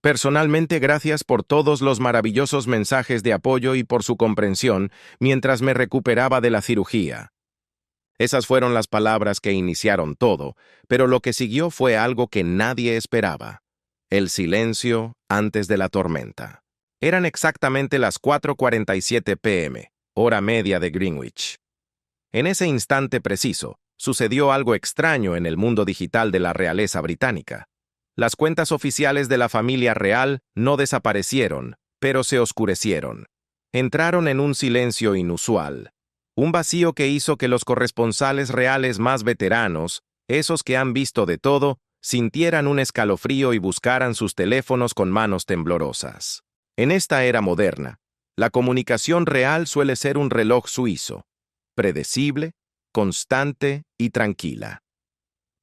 Personalmente, gracias por todos los maravillosos mensajes de apoyo y por su comprensión mientras me recuperaba de la cirugía. Esas fueron las palabras que iniciaron todo, pero lo que siguió fue algo que nadie esperaba. El silencio antes de la tormenta. Eran exactamente las 4:47 p.m., hora media de Greenwich. En ese instante preciso, sucedió algo extraño en el mundo digital de la realeza británica. Las cuentas oficiales de la familia real no desaparecieron, pero se oscurecieron. Entraron en un silencio inusual. Un vacío que hizo que los corresponsales reales más veteranos, esos que han visto de todo, sintieran un escalofrío y buscaran sus teléfonos con manos temblorosas. En esta era moderna, la comunicación real suele ser un reloj suizo, predecible, constante y tranquila.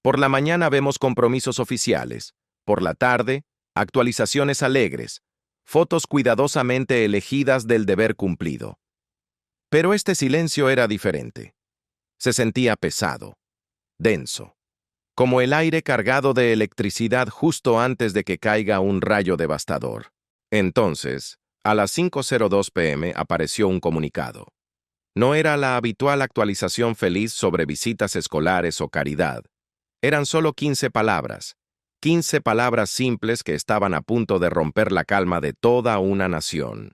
Por la mañana vemos compromisos oficiales, por la tarde, actualizaciones alegres, fotos cuidadosamente elegidas del deber cumplido. Pero este silencio era diferente. Se sentía pesado, denso, como el aire cargado de electricidad justo antes de que caiga un rayo devastador. Entonces, a las 5:02 p.m. apareció un comunicado. No era la habitual actualización feliz sobre visitas escolares o caridad. Eran solo 15 palabras simples que estaban a punto de romper la calma de toda una nación.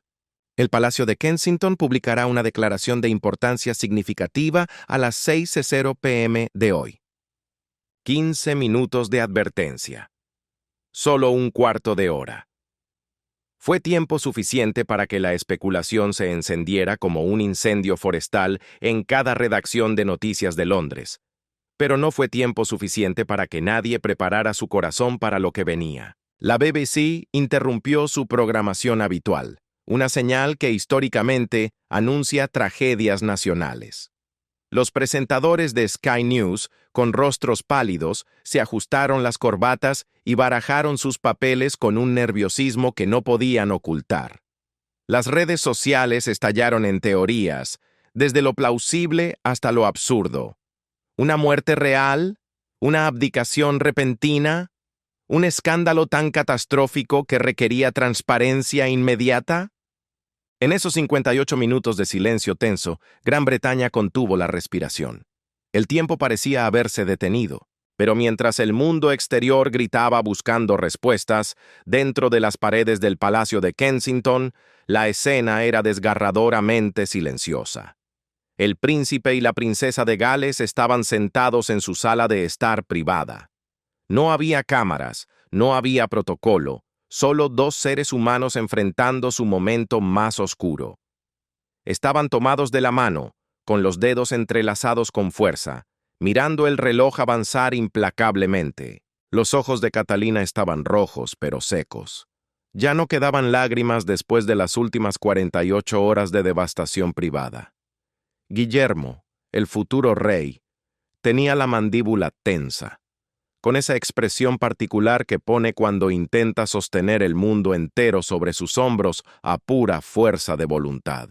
El Palacio de Kensington publicará una declaración de importancia significativa a las 6:00 p.m. de hoy. 15 minutos de advertencia. Solo un cuarto de hora. Fue tiempo suficiente para que la especulación se encendiera como un incendio forestal en cada redacción de noticias de Londres. Pero no fue tiempo suficiente para que nadie preparara su corazón para lo que venía. La BBC interrumpió su programación habitual, una señal que históricamente anuncia tragedias nacionales. Los presentadores de Sky News, con rostros pálidos, se ajustaron las corbatas y barajaron sus papeles con un nerviosismo que no podían ocultar. Las redes sociales estallaron en teorías, desde lo plausible hasta lo absurdo. ¿Una muerte real? ¿Una abdicación repentina? ¿Un escándalo tan catastrófico que requería transparencia inmediata? En esos 58 minutos de silencio tenso, Gran Bretaña contuvo la respiración. El tiempo parecía haberse detenido, pero mientras el mundo exterior gritaba buscando respuestas, dentro de las paredes del Palacio de Kensington, la escena era desgarradoramente silenciosa. El príncipe y la princesa de Gales estaban sentados en su sala de estar privada. No había cámaras, no había protocolo, solo dos seres humanos enfrentando su momento más oscuro. Estaban tomados de la mano, con los dedos entrelazados con fuerza, mirando el reloj avanzar implacablemente. Los ojos de Catalina estaban rojos, pero secos. Ya no quedaban lágrimas después de las últimas 48 horas de devastación privada. Guillermo, el futuro rey, tenía la mandíbula tensa, con esa expresión particular que pone cuando intenta sostener el mundo entero sobre sus hombros a pura fuerza de voluntad.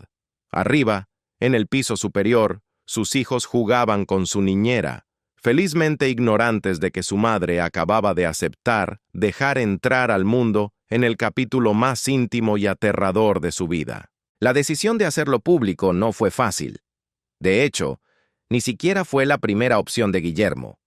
Arriba, en el piso superior, sus hijos jugaban con su niñera, felizmente ignorantes de que su madre acababa de aceptar dejar entrar al mundo en el capítulo más íntimo y aterrador de su vida. La decisión de hacerlo público no fue fácil. De hecho, ni siquiera fue la primera opción de Guillermo.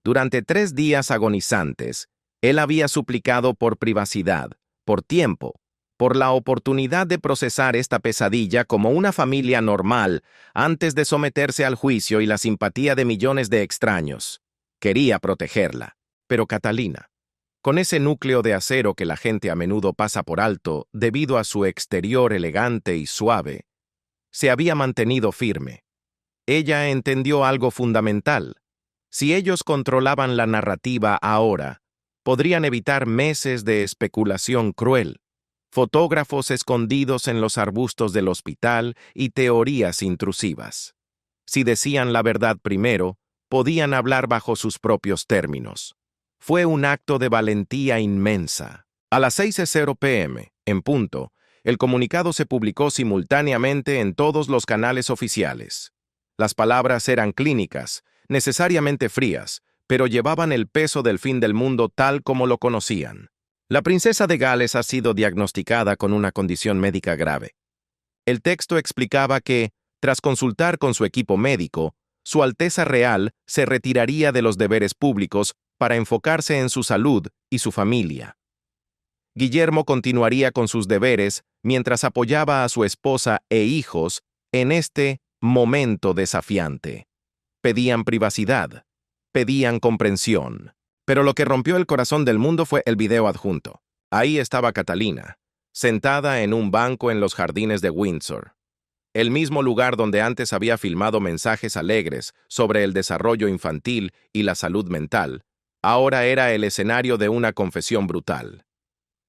Durante 3 días agonizantes, él había suplicado por privacidad, por tiempo, por la oportunidad de procesar esta pesadilla como una familia normal antes de someterse al juicio y la simpatía de millones de extraños. Quería protegerla. Pero Catalina, con ese núcleo de acero que la gente a menudo pasa por alto debido a su exterior elegante y suave, se había mantenido firme. Ella entendió algo fundamental. Si ellos controlaban la narrativa ahora, podrían evitar meses de especulación cruel, fotógrafos escondidos en los arbustos del hospital y teorías intrusivas. Si decían la verdad primero, podían hablar bajo sus propios términos. Fue un acto de valentía inmensa. A las 6:00 p.m., en punto, el comunicado se publicó simultáneamente en todos los canales oficiales. Las palabras eran clínicas, necesariamente frías, pero llevaban el peso del fin del mundo tal como lo conocían. La princesa de Gales ha sido diagnosticada con una condición médica grave. El texto explicaba que, tras consultar con su equipo médico, Su Alteza Real se retiraría de los deberes públicos para enfocarse en su salud y su familia. Guillermo continuaría con sus deberes mientras apoyaba a su esposa e hijos en este momento desafiante. Pedían privacidad, pedían comprensión. Pero lo que rompió el corazón del mundo fue el video adjunto. Ahí estaba Catalina, sentada en un banco en los jardines de Windsor, el mismo lugar donde antes había filmado mensajes alegres sobre el desarrollo infantil y la salud mental. Ahora era el escenario de una confesión brutal.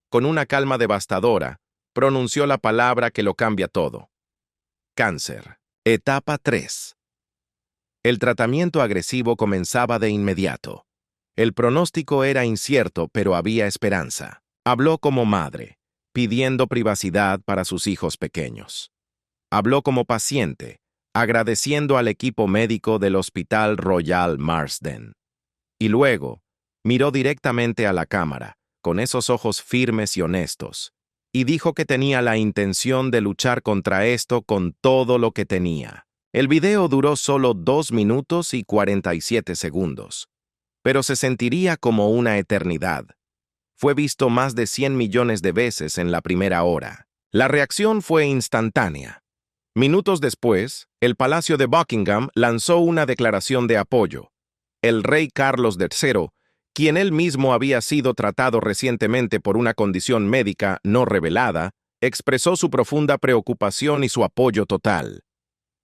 Con una calma devastadora, pronunció la palabra que lo cambia todo. Cáncer. Etapa 3. El tratamiento agresivo comenzaba de inmediato. El pronóstico era incierto, pero había esperanza. Habló como madre, pidiendo privacidad para sus hijos pequeños. Habló como paciente, agradeciendo al equipo médico del Hospital Royal Marsden. Y luego, miró directamente a la cámara, con esos ojos firmes y honestos, y dijo que tenía la intención de luchar contra esto con todo lo que tenía. El video duró solo 2 minutos y 47 segundos, pero se sentiría como una eternidad. Fue visto más de 100 millones de veces en la primera hora. La reacción fue instantánea. Minutos después, el Palacio de Buckingham lanzó una declaración de apoyo. El rey Carlos III, quien él mismo había sido tratado recientemente por una condición médica no revelada, expresó su profunda preocupación y su apoyo total.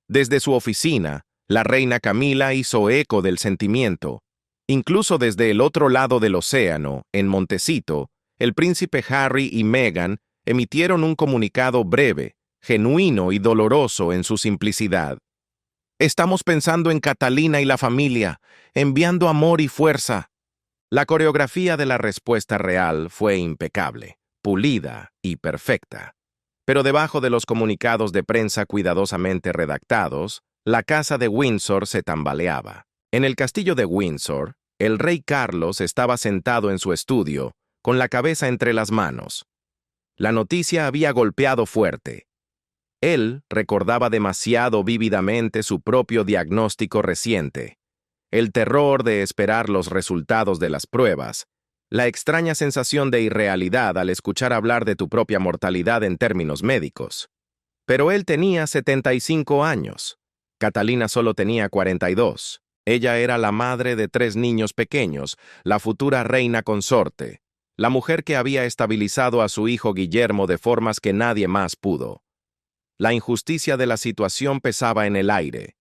Desde su oficina, la reina Camila hizo eco del sentimiento. Incluso desde el otro lado del océano, en Montecito, el príncipe Harry y Meghan emitieron un comunicado breve, genuino y doloroso en su simplicidad. Estamos pensando en Catalina y la familia, enviando amor y fuerza. La coreografía de la respuesta real fue impecable, pulida y perfecta. Pero debajo de los comunicados de prensa cuidadosamente redactados, la casa de Windsor se tambaleaba. En el castillo de Windsor, el rey Carlos estaba sentado en su estudio, con la cabeza entre las manos. La noticia había golpeado fuerte. Él recordaba demasiado vívidamente su propio diagnóstico reciente, el terror de esperar los resultados de las pruebas, la extraña sensación de irrealidad al escuchar hablar de tu propia mortalidad en términos médicos. Pero él tenía 75 años. Catalina solo tenía 42. Ella era la madre de 3 niños pequeños, la futura reina consorte, la mujer que había estabilizado a su hijo Guillermo de formas que nadie más pudo. La injusticia de la situación pesaba en el aire.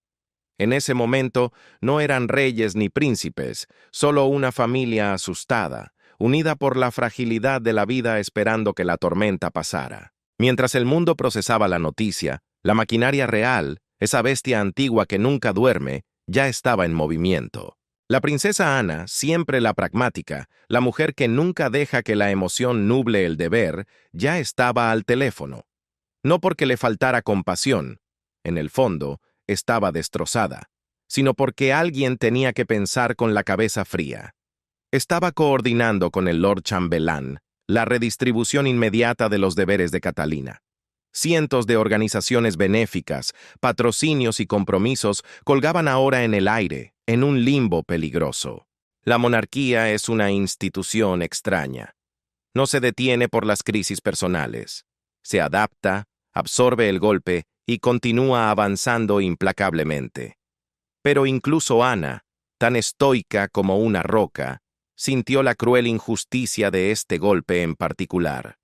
En ese momento no eran reyes ni príncipes, solo una familia asustada, unida por la fragilidad de la vida esperando que la tormenta pasara. Mientras el mundo procesaba la noticia, la maquinaria real, esa bestia antigua que nunca duerme, ya estaba en movimiento. La princesa Ana, siempre la pragmática, la mujer que nunca deja que la emoción nuble el deber, ya estaba al teléfono. No porque le faltara compasión, en el fondo, estaba destrozada, sino porque alguien tenía que pensar con la cabeza fría. Estaba coordinando con el Lord Chambelán la redistribución inmediata de los deberes de Catalina. Cientos de organizaciones benéficas, patrocinios y compromisos colgaban ahora en el aire, en un limbo peligroso. La monarquía es una institución extraña. No se detiene por las crisis personales. Se adapta, absorbe el golpe y continúa avanzando implacablemente. Pero incluso Ana, tan estoica como una roca, sintió la cruel injusticia de este golpe en particular.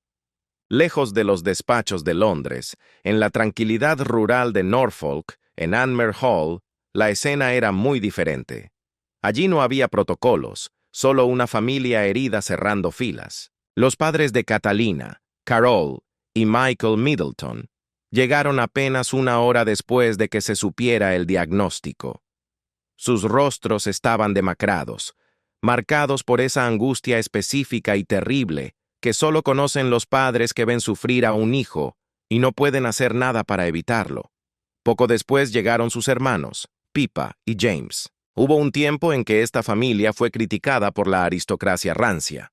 Lejos de los despachos de Londres, en la tranquilidad rural de Norfolk, en Anmer Hall, la escena era muy diferente. Allí no había protocolos, solo una familia herida cerrando filas. Los padres de Catalina, Carol y Michael Middleton llegaron apenas 1 hora después de que se supiera el diagnóstico. Sus rostros estaban demacrados, marcados por esa angustia específica y terrible que solo conocen los padres que ven sufrir a un hijo y no pueden hacer nada para evitarlo. Poco después llegaron sus hermanos, Pippa y James. Hubo un tiempo en que esta familia fue criticada por la aristocracia rancia.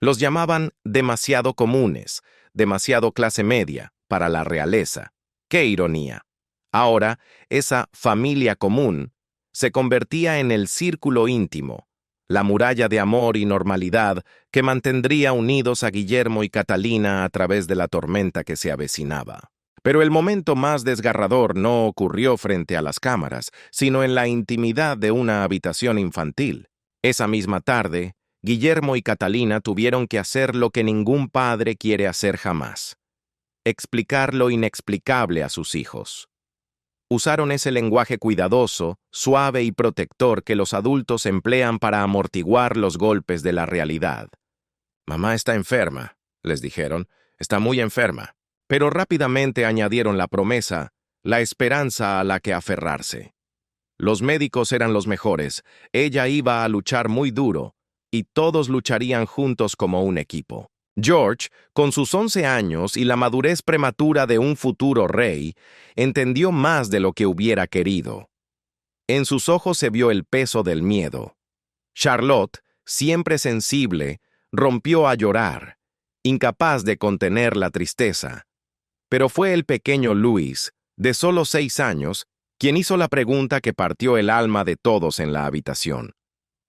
Los llamaban demasiado comunes, demasiado clase media, para la realeza. ¡Qué ironía! Ahora, esa familia común se convertía en el círculo íntimo, la muralla de amor y normalidad que mantendría unidos a Guillermo y Catalina a través de la tormenta que se avecinaba. Pero el momento más desgarrador no ocurrió frente a las cámaras, sino en la intimidad de una habitación infantil. Esa misma tarde, Guillermo y Catalina tuvieron que hacer lo que ningún padre quiere hacer jamás: explicar lo inexplicable a sus hijos. Usaron ese lenguaje cuidadoso, suave y protector que los adultos emplean para amortiguar los golpes de la realidad. «Mamá está enferma», les dijeron, «está muy enferma». Pero rápidamente añadieron la promesa, la esperanza a la que aferrarse. Los médicos eran los mejores, ella iba a luchar muy duro, y todos lucharían juntos como un equipo. George, con sus 11 años y la madurez prematura de un futuro rey, entendió más de lo que hubiera querido. En sus ojos se vio el peso del miedo. Charlotte, siempre sensible, rompió a llorar, incapaz de contener la tristeza. Pero fue el pequeño Louis, de solo 6 años, quien hizo la pregunta que partió el alma de todos en la habitación.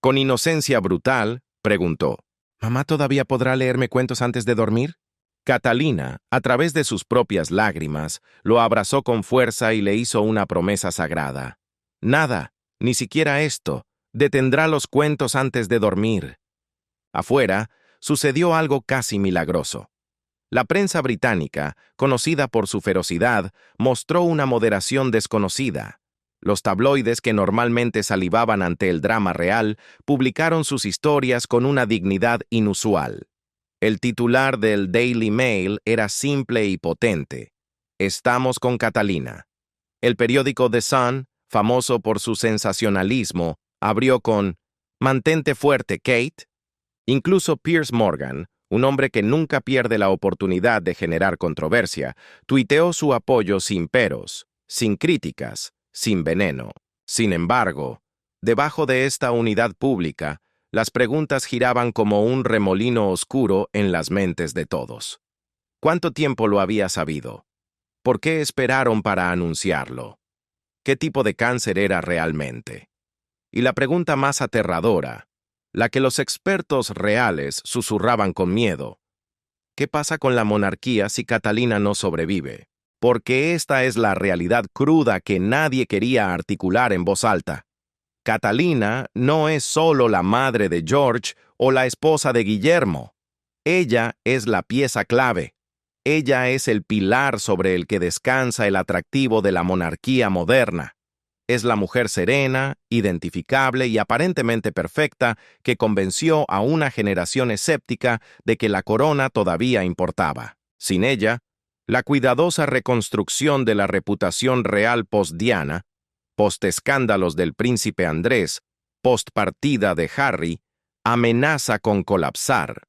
Con inocencia brutal, preguntó: «¿Mamá todavía podrá leerme cuentos antes de dormir?». Catalina, a través de sus propias lágrimas, lo abrazó con fuerza y le hizo una promesa sagrada. «Nada, ni siquiera esto, detendrá los cuentos antes de dormir». Afuera, sucedió algo casi milagroso. La prensa británica, conocida por su ferocidad, mostró una moderación desconocida. Los tabloides, que normalmente salivaban ante el drama real, publicaron sus historias con una dignidad inusual. El titular del Daily Mail era simple y potente: «Estamos con Catalina». El periódico The Sun, famoso por su sensacionalismo, abrió con: «Mantente fuerte, Kate». Incluso Piers Morgan, un hombre que nunca pierde la oportunidad de generar controversia, tuiteó su apoyo sin peros, sin críticas, sin veneno. Sin embargo, debajo de esta unidad pública, las preguntas giraban como un remolino oscuro en las mentes de todos. ¿Cuánto tiempo lo había sabido? ¿Por qué esperaron para anunciarlo? ¿Qué tipo de cáncer era realmente? Y la pregunta más aterradora, la que los expertos reales susurraban con miedo: ¿qué pasa con la monarquía si Catalina no sobrevive? Porque esta es la realidad cruda que nadie quería articular en voz alta. Catalina no es solo la madre de George o la esposa de Guillermo. Ella es la pieza clave. Ella es el pilar sobre el que descansa el atractivo de la monarquía moderna. Es la mujer serena, identificable y aparentemente perfecta que convenció a una generación escéptica de que la corona todavía importaba. Sin ella, la cuidadosa reconstrucción de la reputación real post-Diana, post-escándalos del príncipe Andrés, post-partida de Harry, amenaza con colapsar.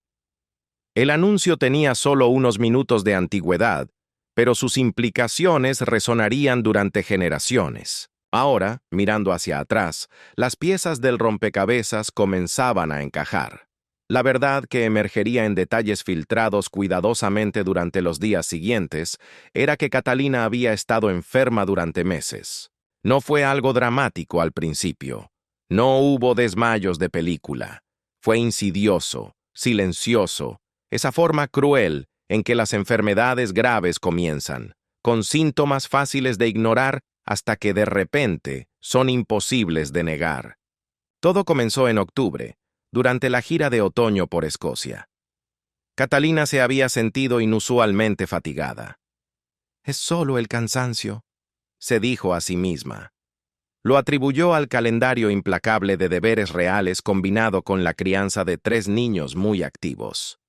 El anuncio tenía solo unos minutos de antigüedad, pero sus implicaciones resonarían durante generaciones. Ahora, mirando hacia atrás, las piezas del rompecabezas comenzaban a encajar. La verdad, que emergería en detalles filtrados cuidadosamente durante los días siguientes, era que Catalina había estado enferma durante meses. No fue algo dramático al principio. No hubo desmayos de película. Fue insidioso, silencioso, esa forma cruel en que las enfermedades graves comienzan, con síntomas fáciles de ignorar hasta que de repente son imposibles de negar. Todo comenzó en octubre, durante la gira de otoño por Escocia. Catalina se había sentido inusualmente fatigada. «Es solo el cansancio», se dijo a sí misma. Lo atribuyó al calendario implacable de deberes reales combinado con la crianza de 3 niños muy activos.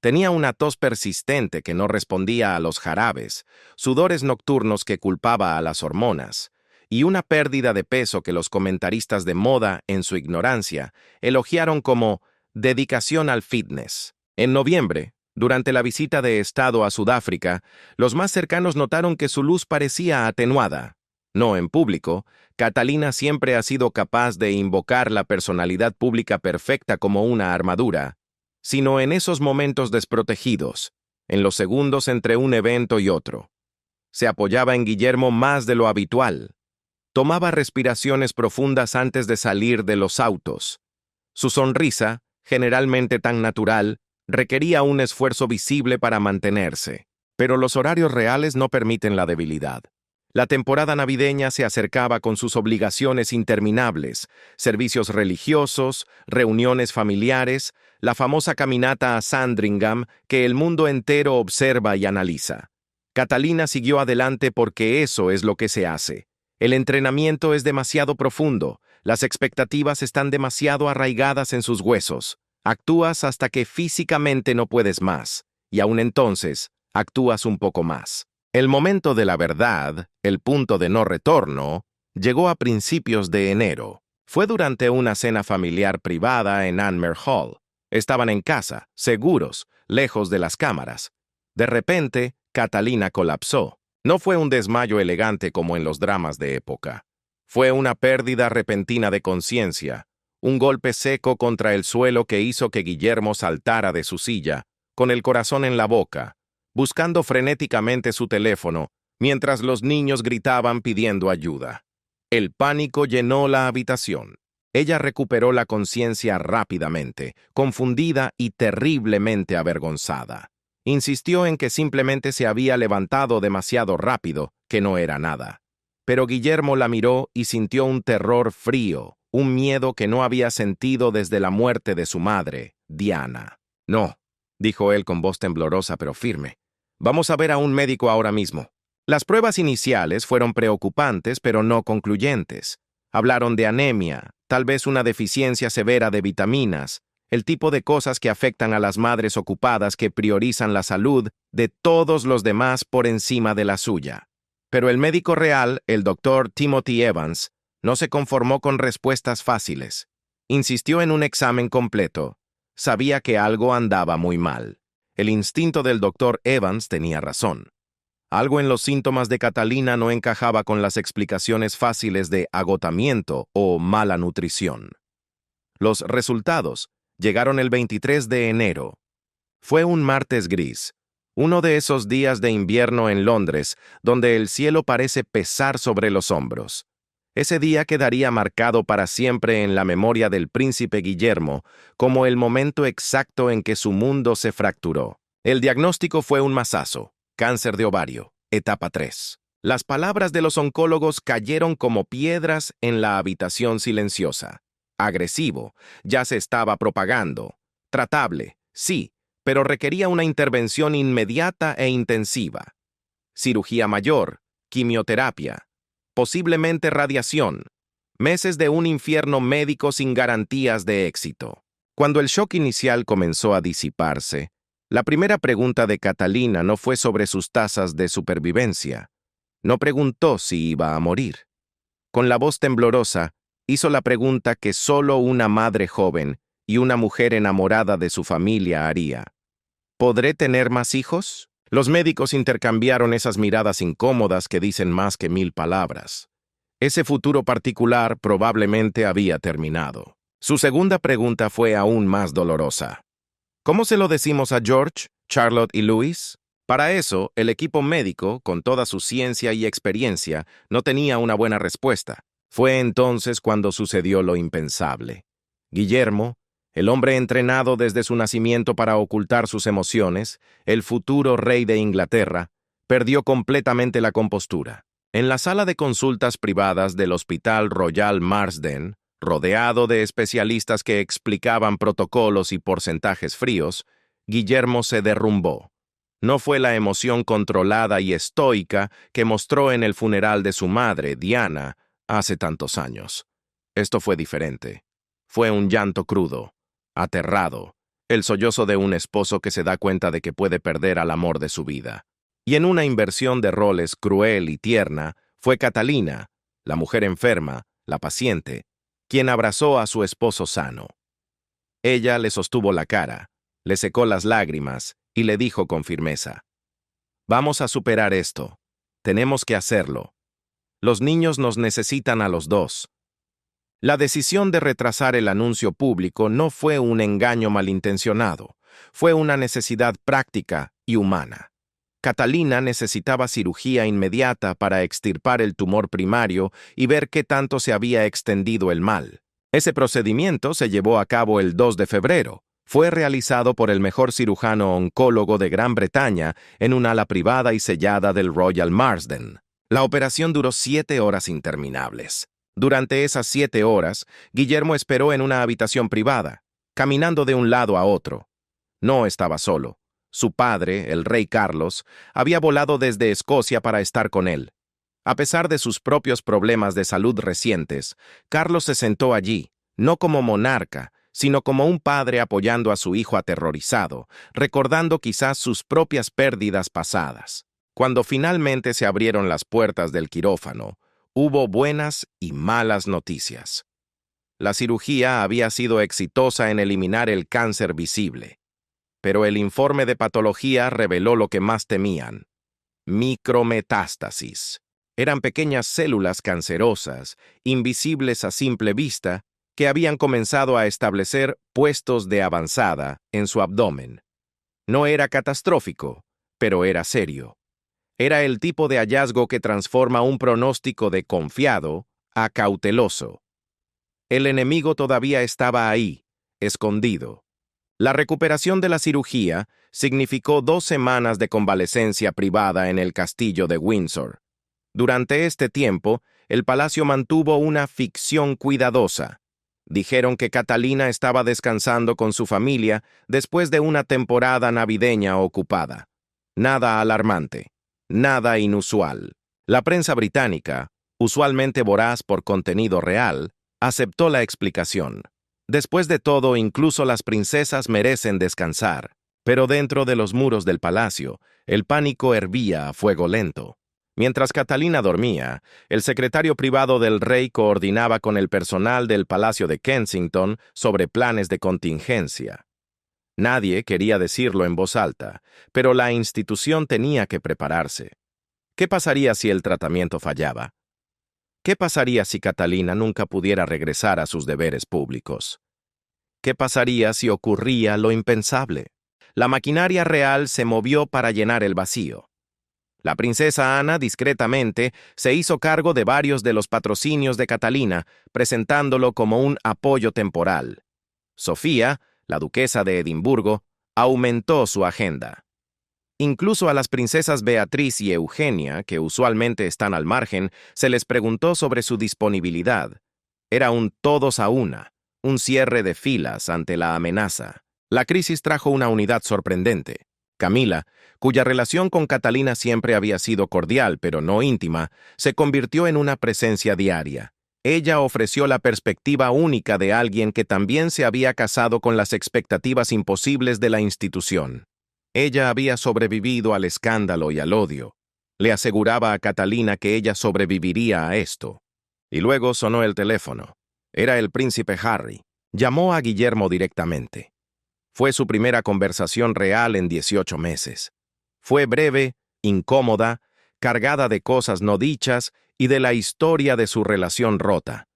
Tenía una tos persistente que no respondía a los jarabes, sudores nocturnos que culpaba a las hormonas, y una pérdida de peso que los comentaristas de moda, en su ignorancia, elogiaron como dedicación al fitness. En noviembre, durante la visita de Estado a Sudáfrica, los más cercanos notaron que su luz parecía atenuada. No en público, Catalina siempre ha sido capaz de invocar la personalidad pública perfecta como una armadura. sino en esos momentos desprotegidos, en los segundos entre un evento y otro. Se apoyaba en Guillermo más de lo habitual. Tomaba respiraciones profundas antes de salir de los autos. Su sonrisa, generalmente tan natural, requería un esfuerzo visible para mantenerse. Pero los horarios reales no permiten la debilidad. La temporada navideña se acercaba con sus obligaciones interminables, servicios religiosos, reuniones familiares, la famosa caminata a Sandringham que el mundo entero observa y analiza. Catalina siguió adelante porque eso es lo que se hace. El entrenamiento es demasiado profundo, las expectativas están demasiado arraigadas en sus huesos. Actúas hasta que físicamente no puedes más, y aún entonces, actúas un poco más. El momento de la verdad, el punto de no retorno, llegó a principios de enero. Fue durante una cena familiar privada en Anmer Hall. Estaban en casa, seguros, lejos de las cámaras. De repente, Catalina colapsó. No fue un desmayo elegante como en los dramas de época. Fue una pérdida repentina de conciencia, un golpe seco contra el suelo que hizo que Guillermo saltara de su silla, con el corazón en la boca, buscando frenéticamente su teléfono, mientras los niños gritaban pidiendo ayuda. El pánico llenó la habitación. Ella recuperó la conciencia rápidamente, confundida y terriblemente avergonzada. Insistió en que simplemente se había levantado demasiado rápido, que no era nada. Pero Guillermo la miró y sintió un terror frío, un miedo que no había sentido desde la muerte de su madre, Diana. «No», dijo él con voz temblorosa pero firme. «Vamos a ver a un médico ahora mismo». Las pruebas iniciales fueron preocupantes pero no concluyentes. Hablaron de anemia, tal vez una deficiencia severa de vitaminas, el tipo de cosas que afectan a las madres ocupadas que priorizan la salud de todos los demás por encima de la suya. Pero el médico real, el doctor Timothy Evans, no se conformó con respuestas fáciles. Insistió en un examen completo. Sabía que algo andaba muy mal. El instinto del doctor Evans tenía razón. Algo en los síntomas de Catalina no encajaba con las explicaciones fáciles de agotamiento o mala nutrición. Los resultados llegaron el 23 de enero. Fue un martes gris, uno de esos días de invierno en Londres donde el cielo parece pesar sobre los hombros. Ese día quedaría marcado para siempre en la memoria del príncipe Guillermo como el momento exacto en que su mundo se fracturó. El diagnóstico fue un masazo, cáncer de ovario, etapa 3. Las palabras de los oncólogos cayeron como piedras en la habitación silenciosa. Agresivo, ya se estaba propagando. Tratable, sí, pero requería una intervención inmediata e intensiva. Cirugía mayor, quimioterapia, posiblemente radiación. Meses de un infierno médico sin garantías de éxito. Cuando el shock inicial comenzó a disiparse, la primera pregunta de Catalina no fue sobre sus tasas de supervivencia. No preguntó si iba a morir. Con la voz temblorosa, hizo la pregunta que solo una madre joven y una mujer enamorada de su familia haría. ¿Podré tener más hijos? Los médicos intercambiaron esas miradas incómodas que dicen más que 1000 palabras. Ese futuro particular probablemente había terminado. Su segunda pregunta fue aún más dolorosa. ¿Cómo se lo decimos a George, Charlotte y Louis? Para eso, el equipo médico, con toda su ciencia y experiencia, no tenía una buena respuesta. Fue entonces cuando sucedió lo impensable. Guillermo, el hombre entrenado desde su nacimiento para ocultar sus emociones, el futuro rey de Inglaterra, perdió completamente la compostura. En la sala de consultas privadas del Hospital Royal Marsden, rodeado de especialistas que explicaban protocolos y porcentajes fríos, Guillermo se derrumbó. No fue la emoción controlada y estoica que mostró en el funeral de su madre, Diana, hace tantos años. Esto fue diferente. Fue un llanto crudo, aterrado, el sollozo de un esposo que se da cuenta de que puede perder al amor de su vida. Y en una inversión de roles cruel y tierna, fue Catalina, la mujer enferma, la paciente, quien abrazó a su esposo sano. Ella le sostuvo la cara, le secó las lágrimas y le dijo con firmeza: «Vamos a superar esto. Tenemos que hacerlo. Los niños nos necesitan a los dos». La decisión de retrasar el anuncio público no fue un engaño malintencionado, fue una necesidad práctica y humana. Catalina necesitaba cirugía inmediata para extirpar el tumor primario y ver qué tanto se había extendido el mal. Ese procedimiento se llevó a cabo el 2 de febrero. Fue realizado por el mejor cirujano oncólogo de Gran Bretaña en un ala privada y sellada del Royal Marsden. La operación duró 7 horas interminables. Durante esas 7 horas, Guillermo esperó en una habitación privada, caminando de un lado a otro. No estaba solo. Su padre, el rey Carlos, había volado desde Escocia para estar con él. A pesar de sus propios problemas de salud recientes, Carlos se sentó allí, no como monarca, sino como un padre apoyando a su hijo aterrorizado, recordando quizás sus propias pérdidas pasadas. Cuando finalmente se abrieron las puertas del quirófano, hubo buenas y malas noticias. La cirugía había sido exitosa en eliminar el cáncer visible, pero el informe de patología reveló lo que más temían: micrometástasis. Eran pequeñas células cancerosas, invisibles a simple vista, que habían comenzado a establecer puestos de avanzada en su abdomen. No era catastrófico, pero era serio. Era el tipo de hallazgo que transforma un pronóstico de confiado a cauteloso. El enemigo todavía estaba ahí, escondido. La recuperación de la cirugía significó 2 semanas de convalecencia privada en el castillo de Windsor. Durante este tiempo, el palacio mantuvo una ficción cuidadosa. Dijeron que Catalina estaba descansando con su familia después de una temporada navideña ocupada. Nada alarmante, nada inusual. La prensa británica, usualmente voraz por contenido real, aceptó la explicación. Después de todo, incluso las princesas merecen descansar. Pero dentro de los muros del palacio, el pánico hervía a fuego lento. Mientras Catalina dormía, el secretario privado del rey coordinaba con el personal del Palacio de Kensington sobre planes de contingencia. Nadie quería decirlo en voz alta, pero la institución tenía que prepararse. ¿Qué pasaría si el tratamiento fallaba? ¿Qué pasaría si Catalina nunca pudiera regresar a sus deberes públicos? ¿Qué pasaría si ocurría lo impensable? La maquinaria real se movió para llenar el vacío. La princesa Ana, discretamente, se hizo cargo de varios de los patrocinios de Catalina, presentándolo como un apoyo temporal. Sofía, la duquesa de Edimburgo, aumentó su agenda. Incluso a las princesas Beatriz y Eugenia, que usualmente están al margen, se les preguntó sobre su disponibilidad. Era un todos a una, un cierre de filas ante la amenaza. La crisis trajo una unidad sorprendente. Camila, cuya relación con Catalina siempre había sido cordial pero no íntima, se convirtió en una presencia diaria. Ella ofreció la perspectiva única de alguien que también se había casado con las expectativas imposibles de la institución. Ella había sobrevivido al escándalo y al odio. Le aseguraba a Catalina que ella sobreviviría a esto. Y luego sonó el teléfono. Era el príncipe Harry. Llamó a Guillermo directamente. Fue su primera conversación real en 18 meses. Fue breve, incómoda, cargada de cosas no dichas y de la historia de su relación rota.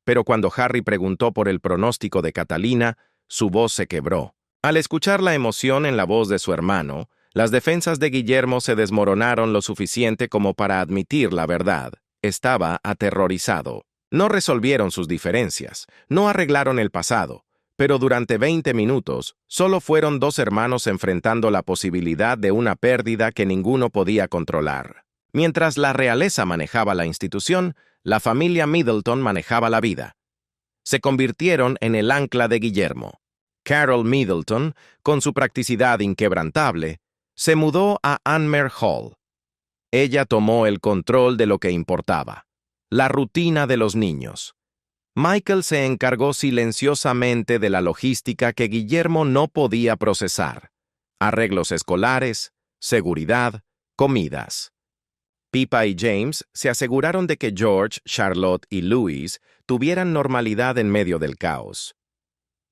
Pero cuando Harry preguntó por el pronóstico de Catalina, su voz se quebró. Al escuchar la emoción en la voz de su hermano, las defensas de Guillermo se desmoronaron lo suficiente como para admitir la verdad. Estaba aterrorizado. No resolvieron sus diferencias, no arreglaron el pasado. Pero durante 20 minutos, solo fueron 2 hermanos enfrentando la posibilidad de una pérdida que ninguno podía controlar. Mientras la realeza manejaba la institución, la familia Middleton manejaba la vida. Se convirtieron en el ancla de Guillermo. Carol Middleton, con su practicidad inquebrantable, se mudó a Anmer Hall. Ella tomó el control de lo que importaba, la rutina de los niños. Michael se encargó silenciosamente de la logística que Guillermo no podía procesar: arreglos escolares, seguridad, comidas. Pippa y James se aseguraron de que George, Charlotte y Louis tuvieran normalidad en medio del caos.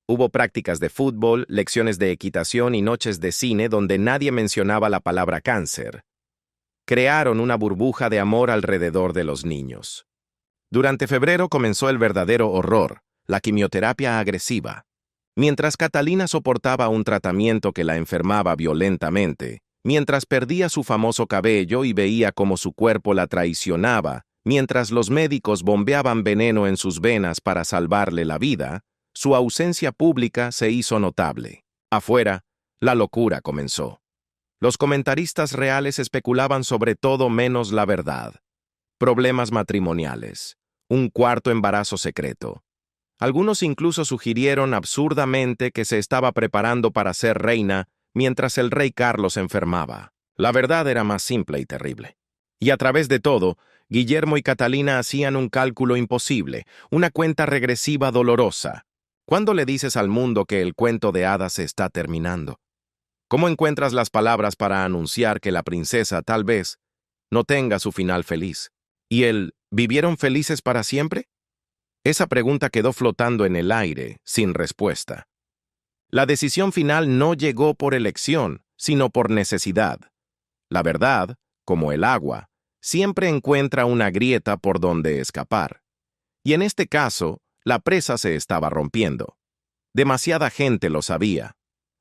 Hubo prácticas de fútbol, lecciones de equitación y noches de cine donde nadie mencionaba la palabra cáncer. Crearon una burbuja de amor alrededor de los niños. Durante febrero comenzó el verdadero horror, la quimioterapia agresiva. Mientras Catalina soportaba un tratamiento que la enfermaba violentamente, mientras perdía su famoso cabello y veía cómo su cuerpo la traicionaba, mientras los médicos bombeaban veneno en sus venas para salvarle la vida, su ausencia pública se hizo notable. Afuera, la locura comenzó. Los comentaristas reales especulaban sobre todo menos la verdad. Problemas matrimoniales, un cuarto embarazo secreto. Algunos incluso sugirieron absurdamente que se estaba preparando para ser reina mientras el rey Carlos enfermaba. La verdad era más simple y terrible. Y a través de todo, Guillermo y Catalina hacían un cálculo imposible, una cuenta regresiva dolorosa. ¿Cuándo le dices al mundo que el cuento de hadas se está terminando? ¿Cómo encuentras las palabras para anunciar que la princesa, tal vez, no tenga su final feliz? ¿Y ¿vivieron felices para siempre? Esa pregunta quedó flotando en el aire, sin respuesta. La decisión final no llegó por elección, sino por necesidad. La verdad, como el agua, siempre encuentra una grieta por donde escapar. Y en este caso, la presa se estaba rompiendo. Demasiada gente lo sabía.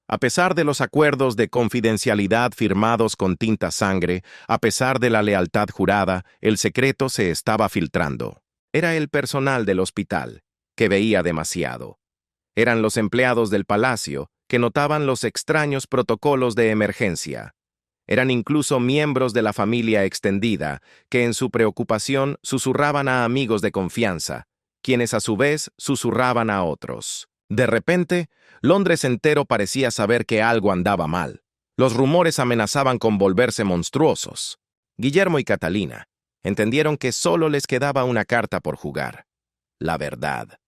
A pesar de los acuerdos de confidencialidad firmados con tinta sangre, a pesar de la lealtad jurada, el secreto se estaba filtrando. Era el personal del hospital, que veía demasiado. Eran los empleados del palacio, que notaban los extraños protocolos de emergencia. Eran incluso miembros de la familia extendida, que en su preocupación susurraban a amigos de confianza, quienes a su vez susurraban a otros. De repente, Londres entero parecía saber que algo andaba mal. Los rumores amenazaban con volverse monstruosos. Guillermo y Catalina entendieron que solo les quedaba una carta por jugar: la verdad.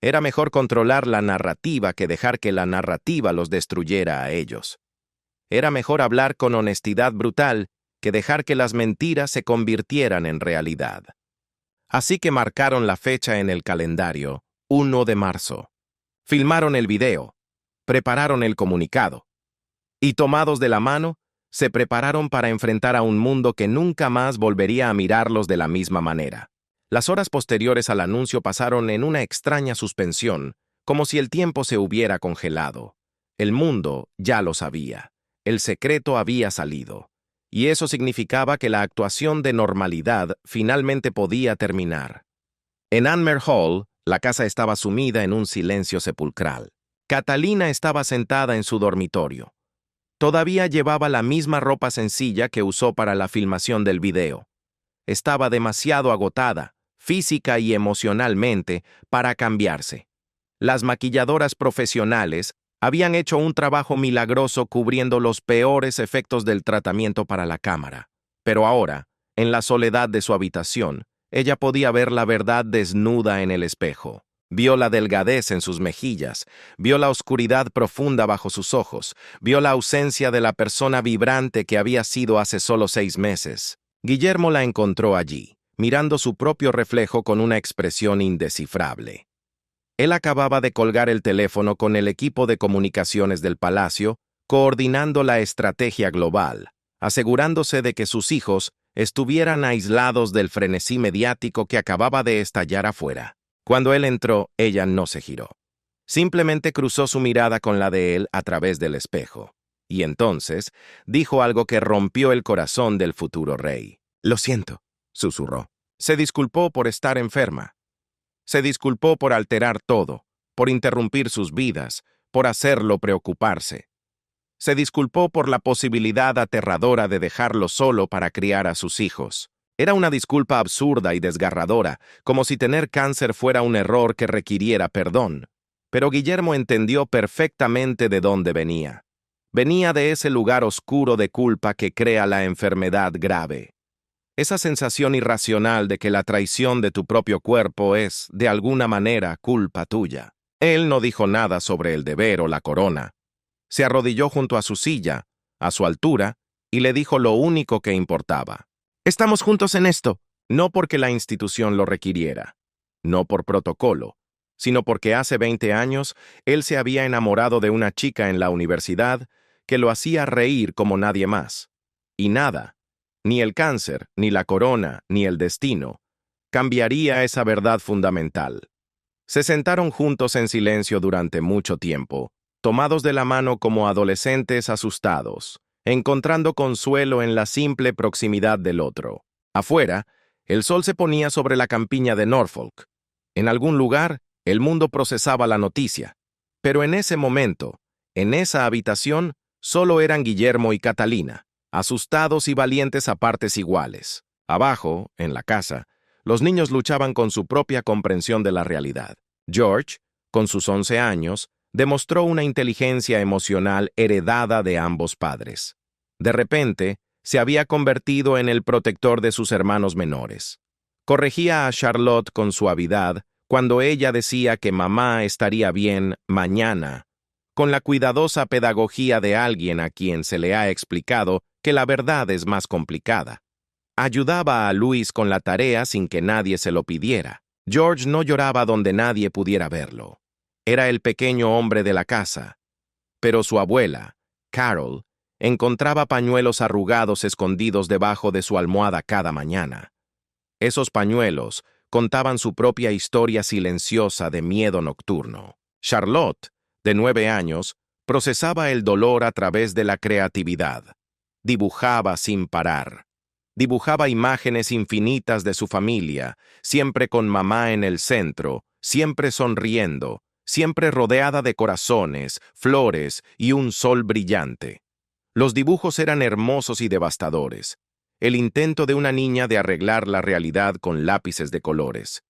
Era mejor controlar la narrativa que dejar que la narrativa los destruyera a ellos. Era mejor hablar con honestidad brutal que dejar que las mentiras se convirtieran en realidad. Así que marcaron la fecha en el calendario, 1 de marzo. Filmaron el video, prepararon el comunicado, y tomados de la mano, se prepararon para enfrentar a un mundo que nunca más volvería a mirarlos de la misma manera. Las horas posteriores al anuncio pasaron en una extraña suspensión, como si el tiempo se hubiera congelado. El mundo ya lo sabía. El secreto había salido. Y eso significaba que la actuación de normalidad finalmente podía terminar. En Anmer Hall, la casa estaba sumida en un silencio sepulcral. Catalina estaba sentada en su dormitorio. Todavía llevaba la misma ropa sencilla que usó para la filmación del video. Estaba demasiado agotada, física y emocionalmente, para cambiarse. Las maquilladoras profesionales habían hecho un trabajo milagroso cubriendo los peores efectos del tratamiento para la cámara. Pero ahora, en la soledad de su habitación, ella podía ver la verdad desnuda en el espejo. Vio la delgadez en sus mejillas, vio la oscuridad profunda bajo sus ojos, vio la ausencia de la persona vibrante que había sido hace solo 6 meses. Guillermo la encontró allí, mirando su propio reflejo con una expresión indescifrable. Él acababa de colgar el teléfono con el equipo de comunicaciones del palacio, coordinando la estrategia global, asegurándose de que sus hijos estuvieran aislados del frenesí mediático que acababa de estallar afuera. Cuando él entró, ella no se giró. Simplemente cruzó su mirada con la de él a través del espejo. Y entonces dijo algo que rompió el corazón del futuro rey. «Lo siento», susurró. Se disculpó por estar enferma. Se disculpó por alterar todo, por interrumpir sus vidas, por hacerlo preocuparse. Se disculpó por la posibilidad aterradora de dejarlo solo para criar a sus hijos. Era una disculpa absurda y desgarradora, como si tener cáncer fuera un error que requiriera perdón. Pero Guillermo entendió perfectamente de dónde venía. Venía de ese lugar oscuro de culpa que crea la enfermedad grave. Esa sensación irracional de que la traición de tu propio cuerpo es, de alguna manera, culpa tuya. Él no dijo nada sobre el deber o la corona. Se arrodilló junto a su silla, a su altura, y le dijo lo único que importaba. «Estamos juntos en esto», no porque la institución lo requiriera, no por protocolo, sino porque hace 20 años él se había enamorado de una chica en la universidad que lo hacía reír como nadie más. Y nada, ni el cáncer, ni la corona, ni el destino, cambiaría esa verdad fundamental. Se sentaron juntos en silencio durante mucho tiempo, tomados de la mano como adolescentes asustados, encontrando consuelo en la simple proximidad del otro. Afuera, el sol se ponía sobre la campiña de Norfolk. En algún lugar, el mundo procesaba la noticia. Pero en ese momento, en esa habitación, solo eran Guillermo y Catalina, asustados y valientes a partes iguales. Abajo, en la casa, los niños luchaban con su propia comprensión de la realidad. George, con sus 11 años, demostró una inteligencia emocional heredada de ambos padres. De repente, se había convertido en el protector de sus hermanos menores. Corregía a Charlotte con suavidad cuando ella decía que mamá estaría bien mañana, con la cuidadosa pedagogía de alguien a quien se le ha explicado que la verdad es más complicada. Ayudaba a Louis con la tarea sin que nadie se lo pidiera. George no lloraba donde nadie pudiera verlo. Era el pequeño hombre de la casa. Pero su abuela, Carol, encontraba pañuelos arrugados escondidos debajo de su almohada cada mañana. Esos pañuelos contaban su propia historia silenciosa de miedo nocturno. Charlotte, de 9 años, procesaba el dolor a través de la creatividad. Dibujaba sin parar. Dibujaba imágenes infinitas de su familia, siempre con mamá en el centro, siempre sonriendo, siempre rodeada de corazones, flores y un sol brillante. Los dibujos eran hermosos y devastadores. El intento de una niña de arreglar la realidad con lápices de colores.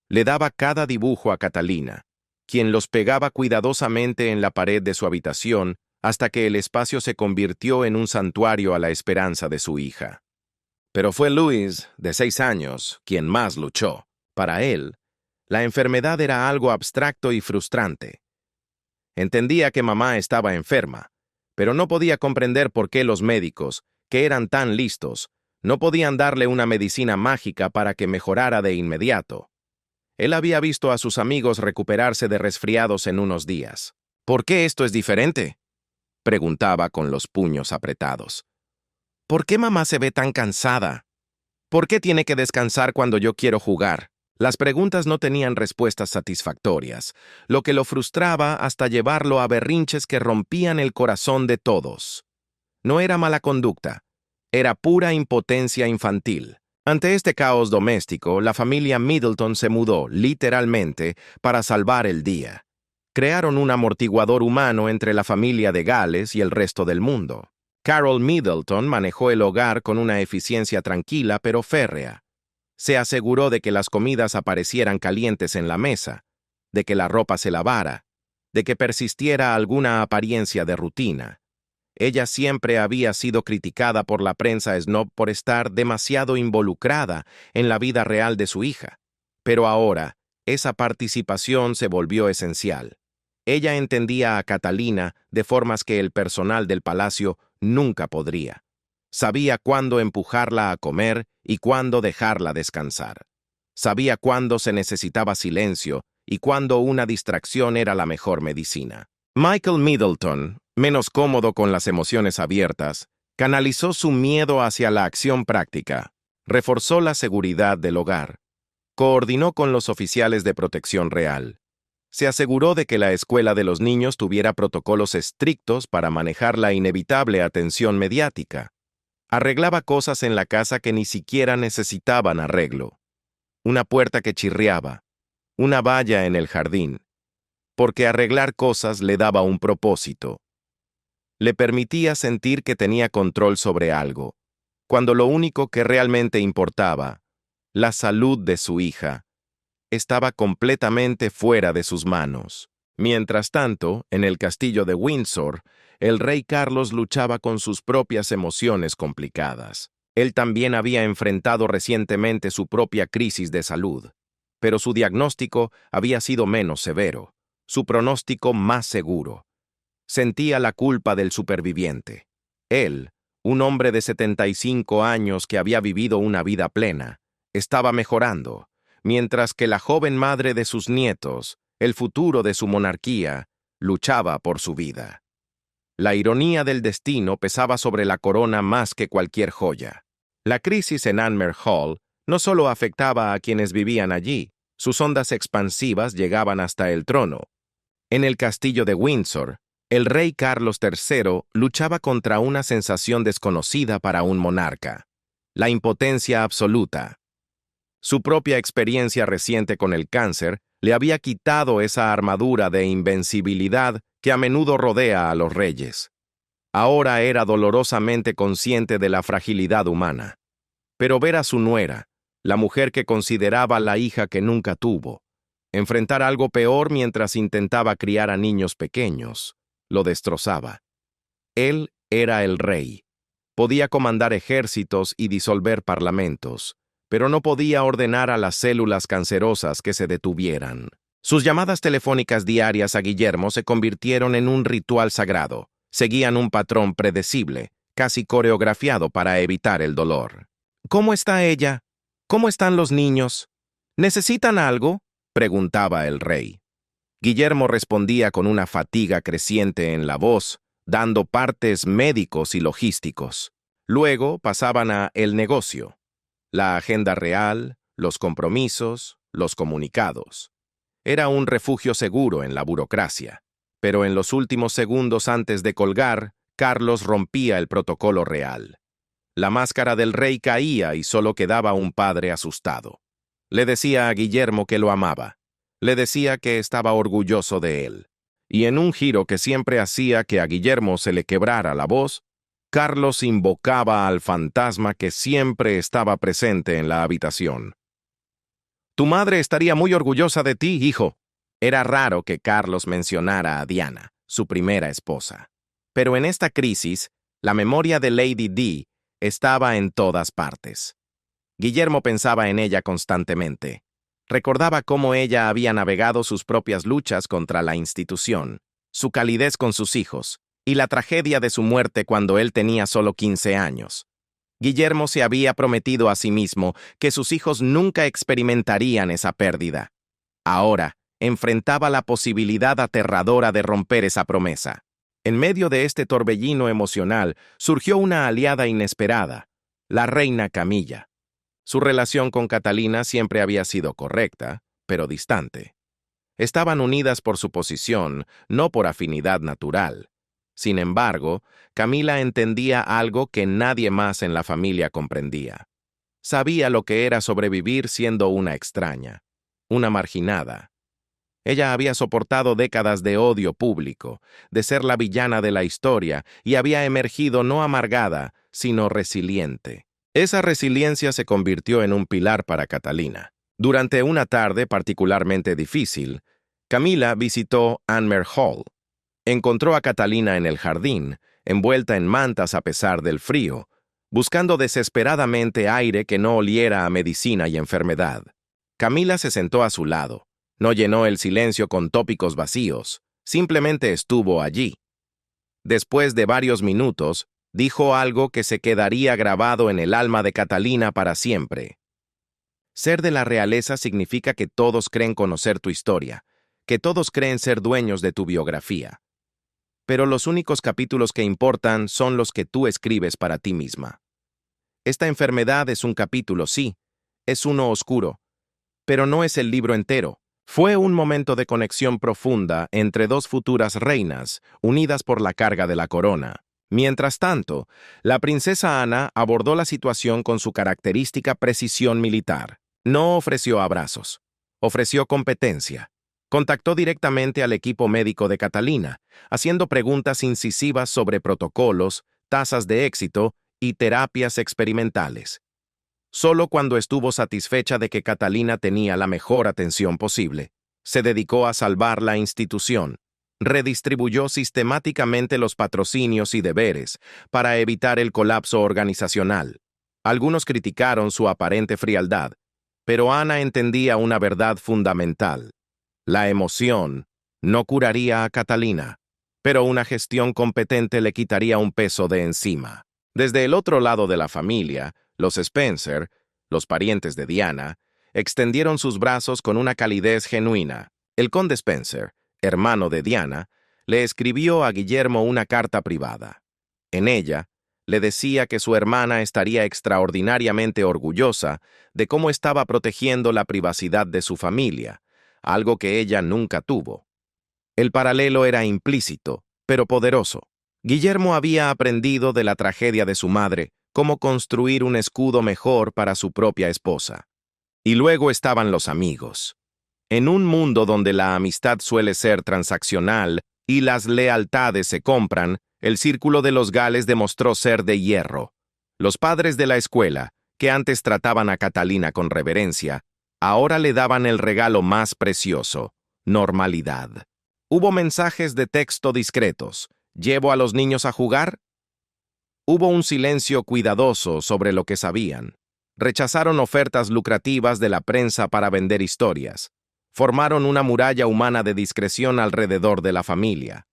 Le daba cada dibujo a Catalina, quien los pegaba cuidadosamente en la pared de su habitación hasta que el espacio se convirtió en un santuario a la esperanza de su hija. Pero fue Louis, de 6 años, quien más luchó. Para él, la enfermedad era algo abstracto y frustrante. Entendía que mamá estaba enferma, pero no podía comprender por qué los médicos, que eran tan listos, no podían darle una medicina mágica para que mejorara de inmediato. Él había visto a sus amigos recuperarse de resfriados en unos días. ¿Por qué esto es diferente?, preguntaba con los puños apretados. ¿Por qué mamá se ve tan cansada? ¿Por qué tiene que descansar cuando yo quiero jugar? Las preguntas no tenían respuestas satisfactorias, lo que lo frustraba hasta llevarlo a berrinches que rompían el corazón de todos. No era mala conducta, era pura impotencia infantil. Ante este caos doméstico, la familia Middleton se mudó, literalmente, para salvar el día. Crearon un amortiguador humano entre la familia de Gales y el resto del mundo. Carol Middleton manejó el hogar con una eficiencia tranquila pero férrea. Se aseguró de que las comidas aparecieran calientes en la mesa, de que la ropa se lavara, de que persistiera alguna apariencia de rutina. Ella siempre había sido criticada por la prensa snob por estar demasiado involucrada en la vida real de su hija. Pero ahora, esa participación se volvió esencial. Ella entendía a Catalina de formas que el personal del palacio nunca podría. Sabía cuándo empujarla a comer y cuándo dejarla descansar. Sabía cuándo se necesitaba silencio y cuándo una distracción era la mejor medicina. Michael Middleton, menos cómodo con las emociones abiertas, canalizó su miedo hacia la acción práctica, reforzó la seguridad del hogar, coordinó con los oficiales de protección real. Se aseguró de que la escuela de los niños tuviera protocolos estrictos para manejar la inevitable atención mediática. Arreglaba cosas en la casa que ni siquiera necesitaban arreglo. Una puerta que chirriaba, una valla en el jardín, porque arreglar cosas le daba un propósito. Le permitía sentir que tenía control sobre algo, cuando lo único que realmente importaba, la salud de su hija, estaba completamente fuera de sus manos. Mientras tanto, en el castillo de Windsor, el rey Carlos luchaba con sus propias emociones complicadas. Él también había enfrentado recientemente su propia crisis de salud, pero su diagnóstico había sido menos severo, su pronóstico más seguro. Sentía la culpa del superviviente. Él, un hombre de 75 años que había vivido una vida plena, estaba mejorando, mientras que la joven madre de sus nietos, el futuro de su monarquía, luchaba por su vida. La ironía del destino pesaba sobre la corona más que cualquier joya. La crisis en Anmer Hall No solo afectaba a quienes vivían allí, sus ondas expansivas llegaban hasta el trono. En el castillo de Windsor, el rey Carlos III luchaba contra una sensación desconocida para un monarca: la impotencia absoluta. Su propia experiencia reciente con el cáncer le había quitado esa armadura de invencibilidad que a menudo rodea a los reyes. Ahora era dolorosamente consciente de la fragilidad humana. Pero ver a su nuera, la mujer que consideraba la hija que nunca tuvo, enfrentar algo peor mientras intentaba criar a niños pequeños, lo destrozaba. Él era el rey. Podía comandar ejércitos y disolver parlamentos, pero no podía ordenar a las células cancerosas que se detuvieran. Sus llamadas telefónicas diarias a Guillermo se convirtieron en un ritual sagrado. Seguían un patrón predecible, casi coreografiado para evitar el dolor. ¿Cómo está ella? ¿Cómo están los niños? ¿Necesitan algo?, preguntaba el rey. Guillermo respondía con una fatiga creciente en la voz, dando partes médicos y logísticos. Luego pasaban a el negocio, la agenda real, los compromisos, los comunicados. Era un refugio seguro en la burocracia, pero en los últimos segundos antes de colgar, Carlos rompía el protocolo real. La máscara del rey caía y solo quedaba un padre asustado. Le decía a Guillermo que lo amaba. Le decía que estaba orgulloso de él. Y en un giro que siempre hacía que a Guillermo se le quebrara la voz, Carlos invocaba al fantasma que siempre estaba presente en la habitación. «Tu madre estaría muy orgullosa de ti, hijo». Era raro que Carlos mencionara a Diana, su primera esposa. Pero en esta crisis, la memoria de Lady Di estaba en todas partes. Guillermo pensaba en ella constantemente. Recordaba cómo ella había navegado sus propias luchas contra la institución, su calidez con sus hijos, y la tragedia de su muerte cuando él tenía solo 15 años. Guillermo se había prometido a sí mismo que sus hijos nunca experimentarían esa pérdida. Ahora, enfrentaba la posibilidad aterradora de romper esa promesa. En medio de este torbellino emocional surgió una aliada inesperada, la reina Camilla. Su relación con Catalina siempre había sido correcta, pero distante. Estaban unidas por su posición, no por afinidad natural. Sin embargo, Camila entendía algo que nadie más en la familia comprendía. Sabía lo que era sobrevivir siendo una extraña, una marginada. Ella había soportado décadas de odio público, de ser la villana de la historia, y había emergido no amargada, sino resiliente. Esa resiliencia se convirtió en un pilar para Catalina. Durante una tarde particularmente difícil, Camila visitó Anmer Hall. Encontró a Catalina en el jardín, envuelta en mantas a pesar del frío, buscando desesperadamente aire que no oliera a medicina y enfermedad. Camila se sentó a su lado. No llenó el silencio con tópicos vacíos, simplemente estuvo allí. Después de varios minutos, dijo algo que se quedaría grabado en el alma de Catalina para siempre. Ser de la realeza significa que todos creen conocer tu historia, que todos creen ser dueños de tu biografía. Pero los únicos capítulos que importan son los que tú escribes para ti misma. Esta enfermedad es un capítulo, sí, es uno oscuro, pero no es el libro entero. Fue un momento de conexión profunda entre dos futuras reinas, unidas por la carga de la corona. Mientras tanto, la princesa Ana abordó la situación con su característica precisión militar. No ofreció abrazos, ofreció competencia. Contactó directamente al equipo médico de Catalina, haciendo preguntas incisivas sobre protocolos, tasas de éxito y terapias experimentales. Solo cuando estuvo satisfecha de que Catalina tenía la mejor atención posible, se dedicó a salvar la institución. Redistribuyó sistemáticamente los patrocinios y deberes para evitar el colapso organizacional. Algunos criticaron su aparente frialdad, pero Ana entendía una verdad fundamental. La emoción no curaría a Catalina, pero una gestión competente le quitaría un peso de encima. Desde el otro lado de la familia, los Spencer, los parientes de Diana, extendieron sus brazos con una calidez genuina. El conde Spencer, hermano de Diana, le escribió a Guillermo una carta privada. En ella, Le decía que su hermana estaría extraordinariamente orgullosa de cómo estaba protegiendo la privacidad de su familia, algo que ella nunca tuvo. El paralelo era implícito, pero poderoso. Guillermo había aprendido de la tragedia de su madre cómo construir un escudo mejor para su propia esposa. Y luego estaban los amigos. En un mundo donde la amistad suele ser transaccional y las lealtades se compran, el círculo de los Gales demostró ser de hierro. Los padres de la escuela, que antes trataban a Catalina con reverencia, ahora le daban el regalo más precioso: normalidad. Hubo mensajes de texto discretos. ¿Llevo a los niños a jugar? Hubo un silencio cuidadoso sobre lo que sabían. Rechazaron ofertas lucrativas de la prensa para vender historias. Formaron una muralla humana de discreción alrededor de la familia.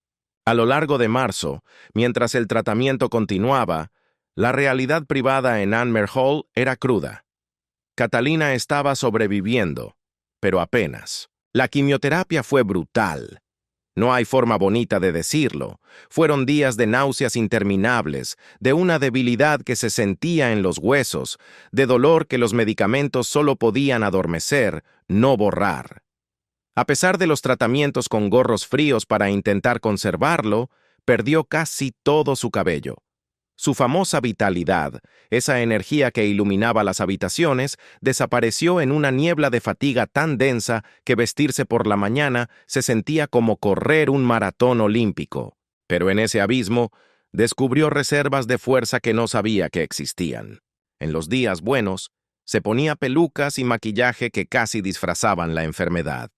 A lo largo de marzo, mientras el tratamiento continuaba, la realidad privada en Anmer Hall era cruda. Catalina estaba sobreviviendo, pero apenas. La quimioterapia fue brutal. No hay forma bonita de decirlo. Fueron días de náuseas interminables, de una debilidad que se sentía en los huesos, de dolor que los medicamentos solo podían adormecer, no borrar. A pesar de los tratamientos con gorros fríos para intentar conservarlo, perdió casi todo su cabello. Su famosa vitalidad, esa energía que iluminaba las habitaciones, desapareció en una niebla de fatiga tan densa que vestirse por la mañana se sentía como correr un maratón olímpico. Pero en ese abismo, descubrió reservas de fuerza que no sabía que existían. En los días buenos, se ponía pelucas y maquillaje que casi disfrazaban la enfermedad.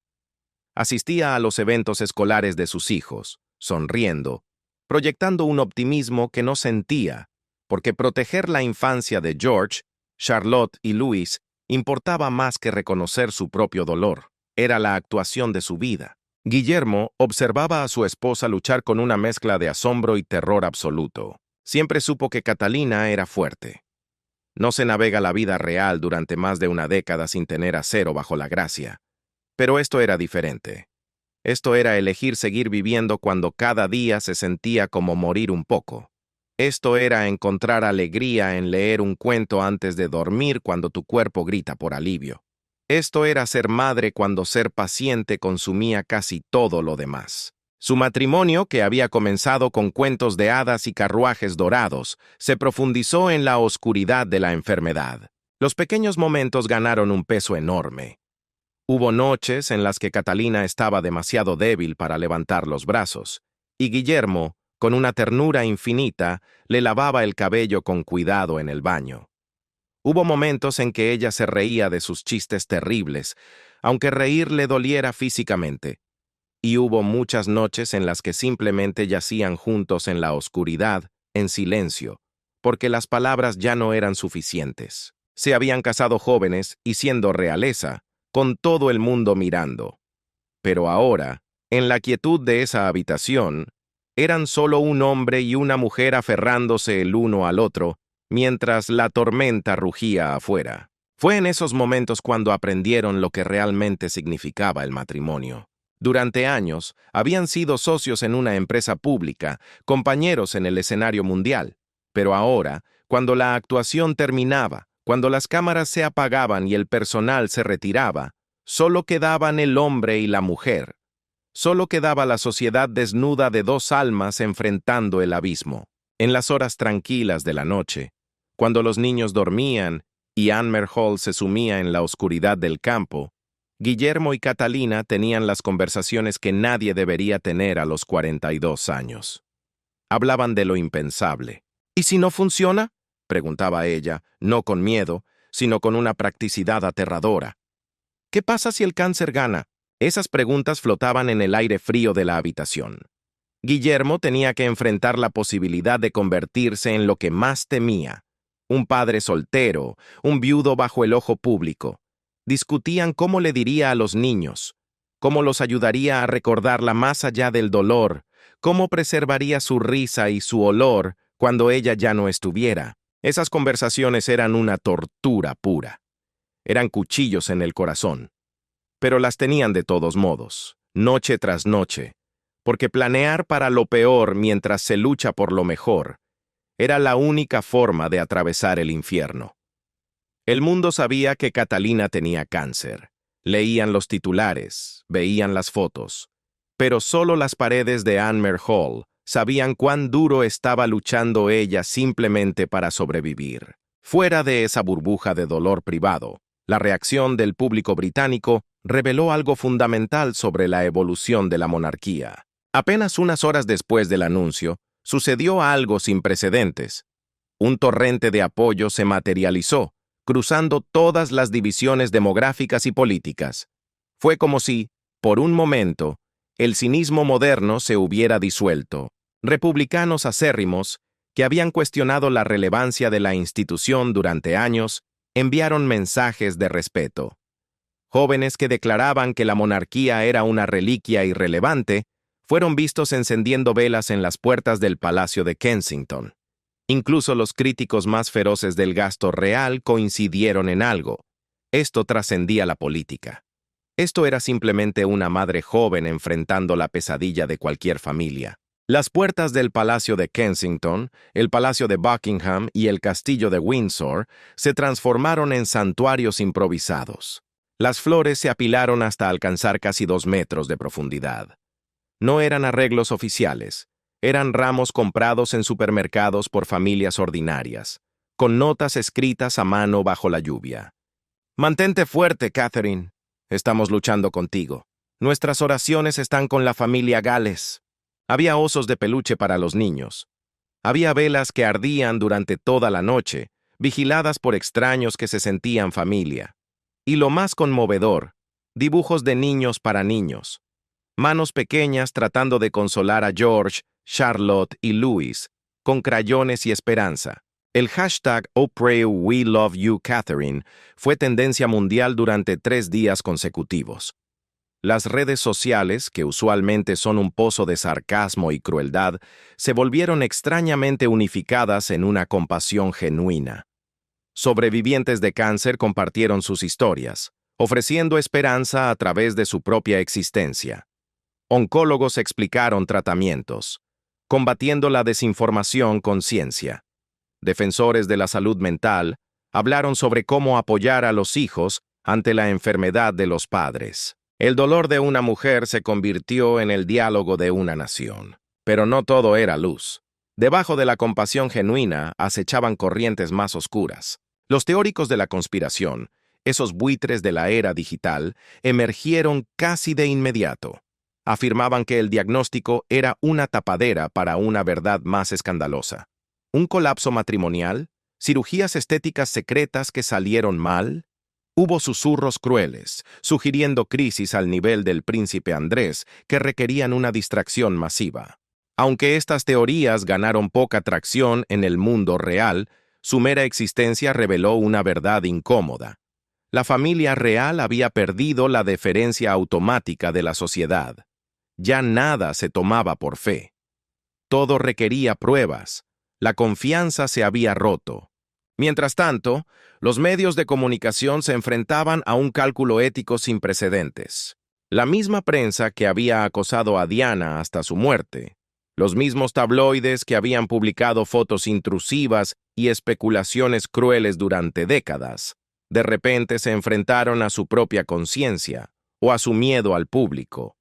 Asistía a los eventos escolares de sus hijos, sonriendo, proyectando un optimismo que no sentía, porque proteger la infancia de George, Charlotte y Louis importaba más que reconocer su propio dolor. Era la actuación de su vida. Guillermo observaba a su esposa luchar con una mezcla de asombro y terror absoluto. Siempre supo que Catalina era fuerte. No se navega la vida real durante más de una década sin tener acero bajo la gracia. Pero esto era diferente. Esto era elegir seguir viviendo cuando cada día se sentía como morir un poco. Esto era encontrar alegría en leer un cuento antes de dormir cuando tu cuerpo grita por alivio. Esto era ser madre cuando ser paciente consumía casi todo lo demás. Su matrimonio, que había comenzado con cuentos de hadas y carruajes dorados, se profundizó en la oscuridad de la enfermedad. Los pequeños momentos ganaron un peso enorme. Hubo noches en las que Catalina estaba demasiado débil para levantar los brazos, y Guillermo, con una ternura infinita, le lavaba el cabello con cuidado en el baño. Hubo momentos en que ella se reía de sus chistes terribles, aunque reír le doliera físicamente, y hubo muchas noches en las que simplemente yacían juntos en la oscuridad, en silencio, porque las palabras ya no eran suficientes. Se habían casado jóvenes y siendo realeza, con todo el mundo mirando. Pero ahora, en la quietud de esa habitación, eran solo un hombre y una mujer aferrándose el uno al otro, mientras la tormenta rugía afuera. Fue en esos momentos cuando aprendieron lo que realmente significaba el matrimonio. Durante años, habían sido socios en una empresa pública, compañeros en el escenario mundial. Pero ahora, cuando la actuación terminaba, cuando las cámaras se apagaban y el personal se retiraba, solo quedaban el hombre y la mujer. Solo quedaba la sociedad desnuda de dos almas enfrentando el abismo. En las horas tranquilas de la noche, cuando los niños dormían y Anmer Hall se sumía en la oscuridad del campo, Guillermo y Catalina tenían las conversaciones que nadie debería tener a los 42 años. Hablaban de lo impensable. ¿Y si no funciona?, preguntaba ella, no con miedo, sino con una practicidad aterradora. ¿Qué pasa si el cáncer gana? Esas preguntas flotaban en el aire frío de la habitación. Guillermo tenía que enfrentar la posibilidad de convertirse en lo que más temía: un padre soltero, un viudo bajo el ojo público. Discutían cómo le diría a los niños, cómo los ayudaría a recordarla más allá del dolor, cómo preservaría su risa y su olor cuando ella ya no estuviera. Esas conversaciones eran una tortura pura. Eran cuchillos en el corazón. Pero las tenían de todos modos, noche tras noche, porque planear para lo peor mientras se lucha por lo mejor Era la única forma de atravesar el infierno. El mundo sabía que Catalina tenía cáncer. Leían los titulares, veían las fotos. Pero solo las paredes de Anmer Hall sabían cuán duro estaba luchando ella simplemente para sobrevivir. Fuera de esa burbuja de dolor privado, la reacción del público británico reveló algo fundamental sobre la evolución de la monarquía. Apenas unas horas después del anuncio, sucedió algo sin precedentes. Un torrente de apoyo se materializó, cruzando todas las divisiones demográficas y políticas. Fue como si, por un momento, el cinismo moderno se hubiera disuelto. Republicanos acérrimos, que habían cuestionado la relevancia de la institución durante años, enviaron mensajes de respeto. Jóvenes que declaraban que la monarquía era una reliquia irrelevante, fueron vistos encendiendo velas en las puertas del Palacio de Kensington. Incluso los críticos más feroces del gasto real coincidieron en algo. Esto trascendía la política. Esto era simplemente una madre joven enfrentando la pesadilla de cualquier familia. Las puertas del Palacio de Kensington, el Palacio de Buckingham y el Castillo de Windsor se transformaron en santuarios improvisados. Las flores se apilaron hasta alcanzar casi 2 metros de profundidad. No eran arreglos oficiales, eran ramos comprados en supermercados por familias ordinarias, con notas escritas a mano bajo la lluvia. «Mantente fuerte, Catherine. Estamos luchando contigo. Nuestras oraciones están con la familia Gales». Había osos de peluche para los niños. Había velas que ardían durante toda la noche, vigiladas por extraños que se sentían familia. Y lo más conmovedor, dibujos de niños para niños. Manos pequeñas tratando de consolar a George, Charlotte y Louis, con crayones y esperanza. El hashtag "Oh Pray We Love You Catherine" fue tendencia mundial durante 3 días consecutivos. Las redes sociales, que usualmente son un pozo de sarcasmo y crueldad, se volvieron extrañamente unificadas en una compasión genuina. Sobrevivientes de cáncer compartieron sus historias, ofreciendo esperanza a través de su propia existencia. Oncólogos explicaron tratamientos, combatiendo la desinformación con ciencia. Defensores de la salud mental hablaron sobre cómo apoyar a los hijos ante la enfermedad de los padres. El dolor de una mujer se convirtió en el diálogo de una nación. Pero no todo era luz. Debajo de la compasión genuina acechaban corrientes más oscuras. Los teóricos de la conspiración, esos buitres de la era digital, emergieron casi de inmediato. Afirmaban que el diagnóstico era una tapadera para una verdad más escandalosa. ¿Un colapso matrimonial? ¿Cirugías estéticas secretas que salieron mal? Hubo susurros crueles, sugiriendo crisis al nivel del príncipe Andrés que requerían una distracción masiva. Aunque estas teorías ganaron poca tracción en el mundo real, su mera existencia reveló una verdad incómoda. La familia real había perdido la deferencia automática de la sociedad. Ya nada se tomaba por fe. Todo requería pruebas. La confianza se había roto. Mientras tanto, los medios de comunicación se enfrentaban a un cálculo ético sin precedentes. La misma prensa que había acosado a Diana hasta su muerte, los mismos tabloides que habían publicado fotos intrusivas y especulaciones crueles durante décadas, de repente se enfrentaron a su propia conciencia o a su miedo al público.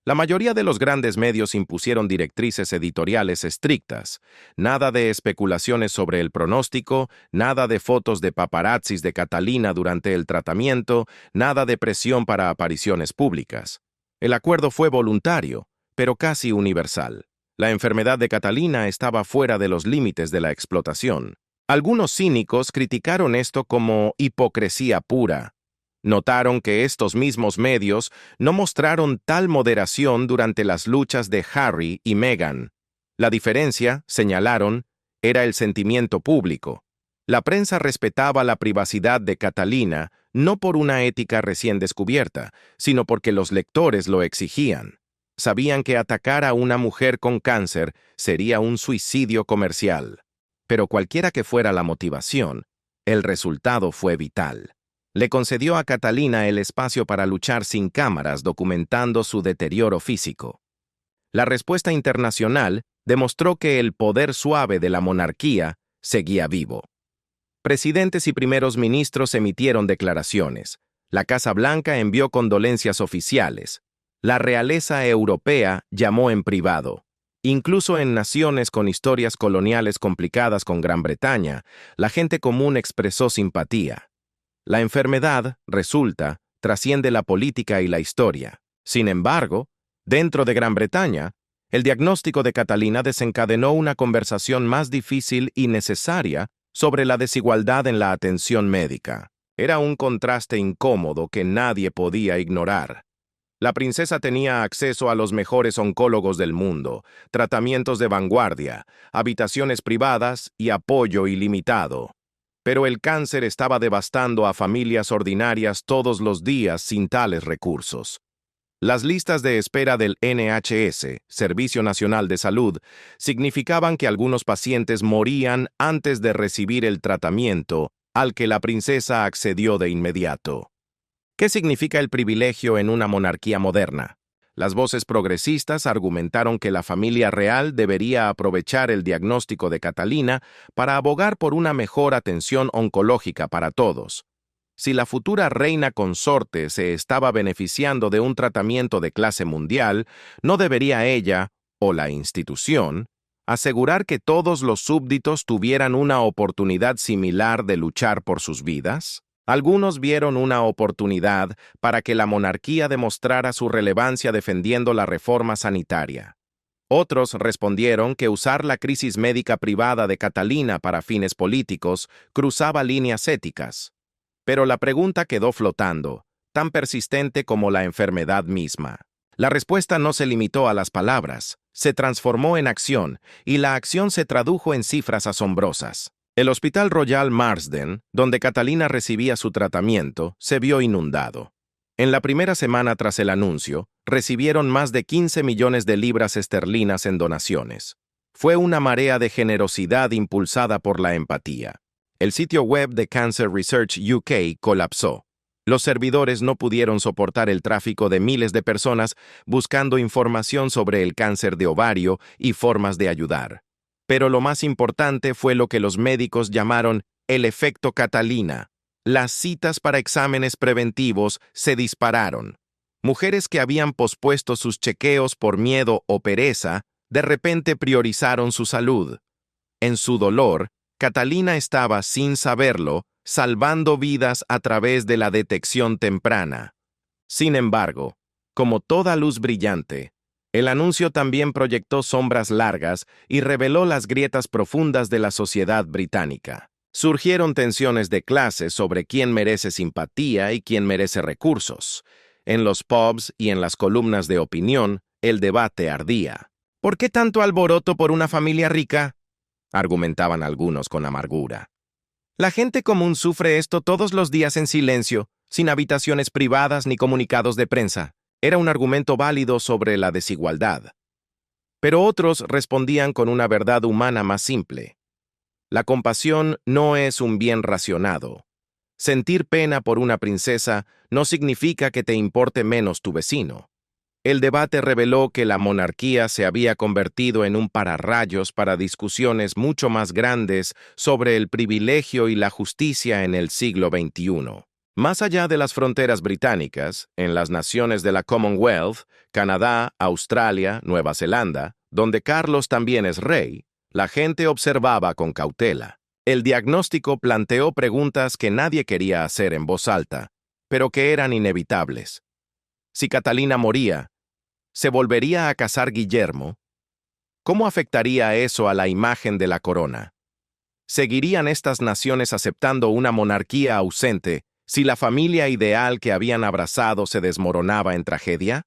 La mayoría de los grandes medios impusieron directrices editoriales estrictas, nada de especulaciones sobre el pronóstico, nada de fotos de paparazzis de Catalina durante el tratamiento, nada de presión para apariciones públicas. El acuerdo fue voluntario, pero casi universal. La enfermedad de Catalina estaba fuera de los límites de la explotación. Algunos cínicos criticaron esto como hipocresía pura. Notaron que estos mismos medios no mostraron tal moderación durante las luchas de Harry y Meghan. La diferencia, señalaron, era el sentimiento público. La prensa respetaba la privacidad de Catalina no por una ética recién descubierta, sino porque los lectores lo exigían. Sabían que atacar a una mujer con cáncer sería un suicidio comercial. Pero cualquiera que fuera la motivación, el resultado fue vital. Le concedió a Catalina el espacio para luchar sin cámaras documentando su deterioro físico. La respuesta internacional demostró que el poder suave de la monarquía seguía vivo. Presidentes y primeros ministros emitieron declaraciones. La Casa Blanca envió condolencias oficiales. La realeza europea llamó en privado. Incluso en naciones con historias coloniales complicadas con Gran Bretaña, la gente común expresó simpatía. La enfermedad, resulta, trasciende la política y la historia. Sin embargo, dentro de Gran Bretaña, el diagnóstico de Catalina desencadenó una conversación más difícil y necesaria sobre la desigualdad en la atención médica. Era un contraste incómodo que nadie podía ignorar. La princesa tenía acceso a los mejores oncólogos del mundo, tratamientos de vanguardia, habitaciones privadas y apoyo ilimitado. Pero el cáncer estaba devastando a familias ordinarias todos los días sin tales recursos. Las listas de espera del NHS, Servicio Nacional de Salud, significaban que algunos pacientes morían antes de recibir el tratamiento al que la princesa accedió de inmediato. ¿Qué significa el privilegio en una monarquía moderna? Las voces progresistas argumentaron que la familia real debería aprovechar el diagnóstico de Catalina para abogar por una mejor atención oncológica para todos. Si la futura reina consorte se estaba beneficiando de un tratamiento de clase mundial, ¿no debería ella, o la institución, asegurar que todos los súbditos tuvieran una oportunidad similar de luchar por sus vidas? Algunos vieron una oportunidad para que la monarquía demostrara su relevancia defendiendo la reforma sanitaria. Otros respondieron que usar la crisis médica privada de Catalina para fines políticos cruzaba líneas éticas. Pero la pregunta quedó flotando, tan persistente como la enfermedad misma. La respuesta no se limitó a las palabras, se transformó en acción, y la acción se tradujo en cifras asombrosas. El Hospital Royal Marsden, donde Catalina recibía su tratamiento, se vio inundado. En la primera semana tras el anuncio, recibieron más de 15 millones de libras esterlinas en donaciones. Fue una marea de generosidad impulsada por la empatía. El sitio web de Cancer Research UK colapsó. Los servidores no pudieron soportar el tráfico de miles de personas buscando información sobre el cáncer de ovario y formas de ayudar. Pero lo más importante fue lo que los médicos llamaron el efecto Catalina. Las citas para exámenes preventivos se dispararon. Mujeres que habían pospuesto sus chequeos por miedo o pereza, de repente priorizaron su salud. En su dolor, Catalina estaba, sin saberlo, salvando vidas a través de la detección temprana. Sin embargo, como toda luz brillante, el anuncio también proyectó sombras largas y reveló las grietas profundas de la sociedad británica. Surgieron tensiones de clase sobre quién merece simpatía y quién merece recursos. En los pubs y en las columnas de opinión, el debate ardía. ¿Por qué tanto alboroto por una familia rica?, argumentaban algunos con amargura. La gente común sufre esto todos los días en silencio, sin habitaciones privadas ni comunicados de prensa. Era un argumento válido sobre la desigualdad. Pero otros respondían con una verdad humana más simple. La compasión no es un bien racionado. Sentir pena por una princesa no significa que te importe menos tu vecino. El debate reveló que la monarquía se había convertido en un pararrayos para discusiones mucho más grandes sobre el privilegio y la justicia en el siglo XXI. Más allá de las fronteras británicas, en las naciones de la Commonwealth, Canadá, Australia, Nueva Zelanda, donde Carlos también es rey, la gente observaba con cautela. El diagnóstico planteó preguntas que nadie quería hacer en voz alta, pero que eran inevitables. Si Catalina moría, ¿se volvería a casar Guillermo? ¿Cómo afectaría eso a la imagen de la corona? ¿Seguirían estas naciones aceptando una monarquía ausente si la familia ideal que habían abrazado se desmoronaba en tragedia?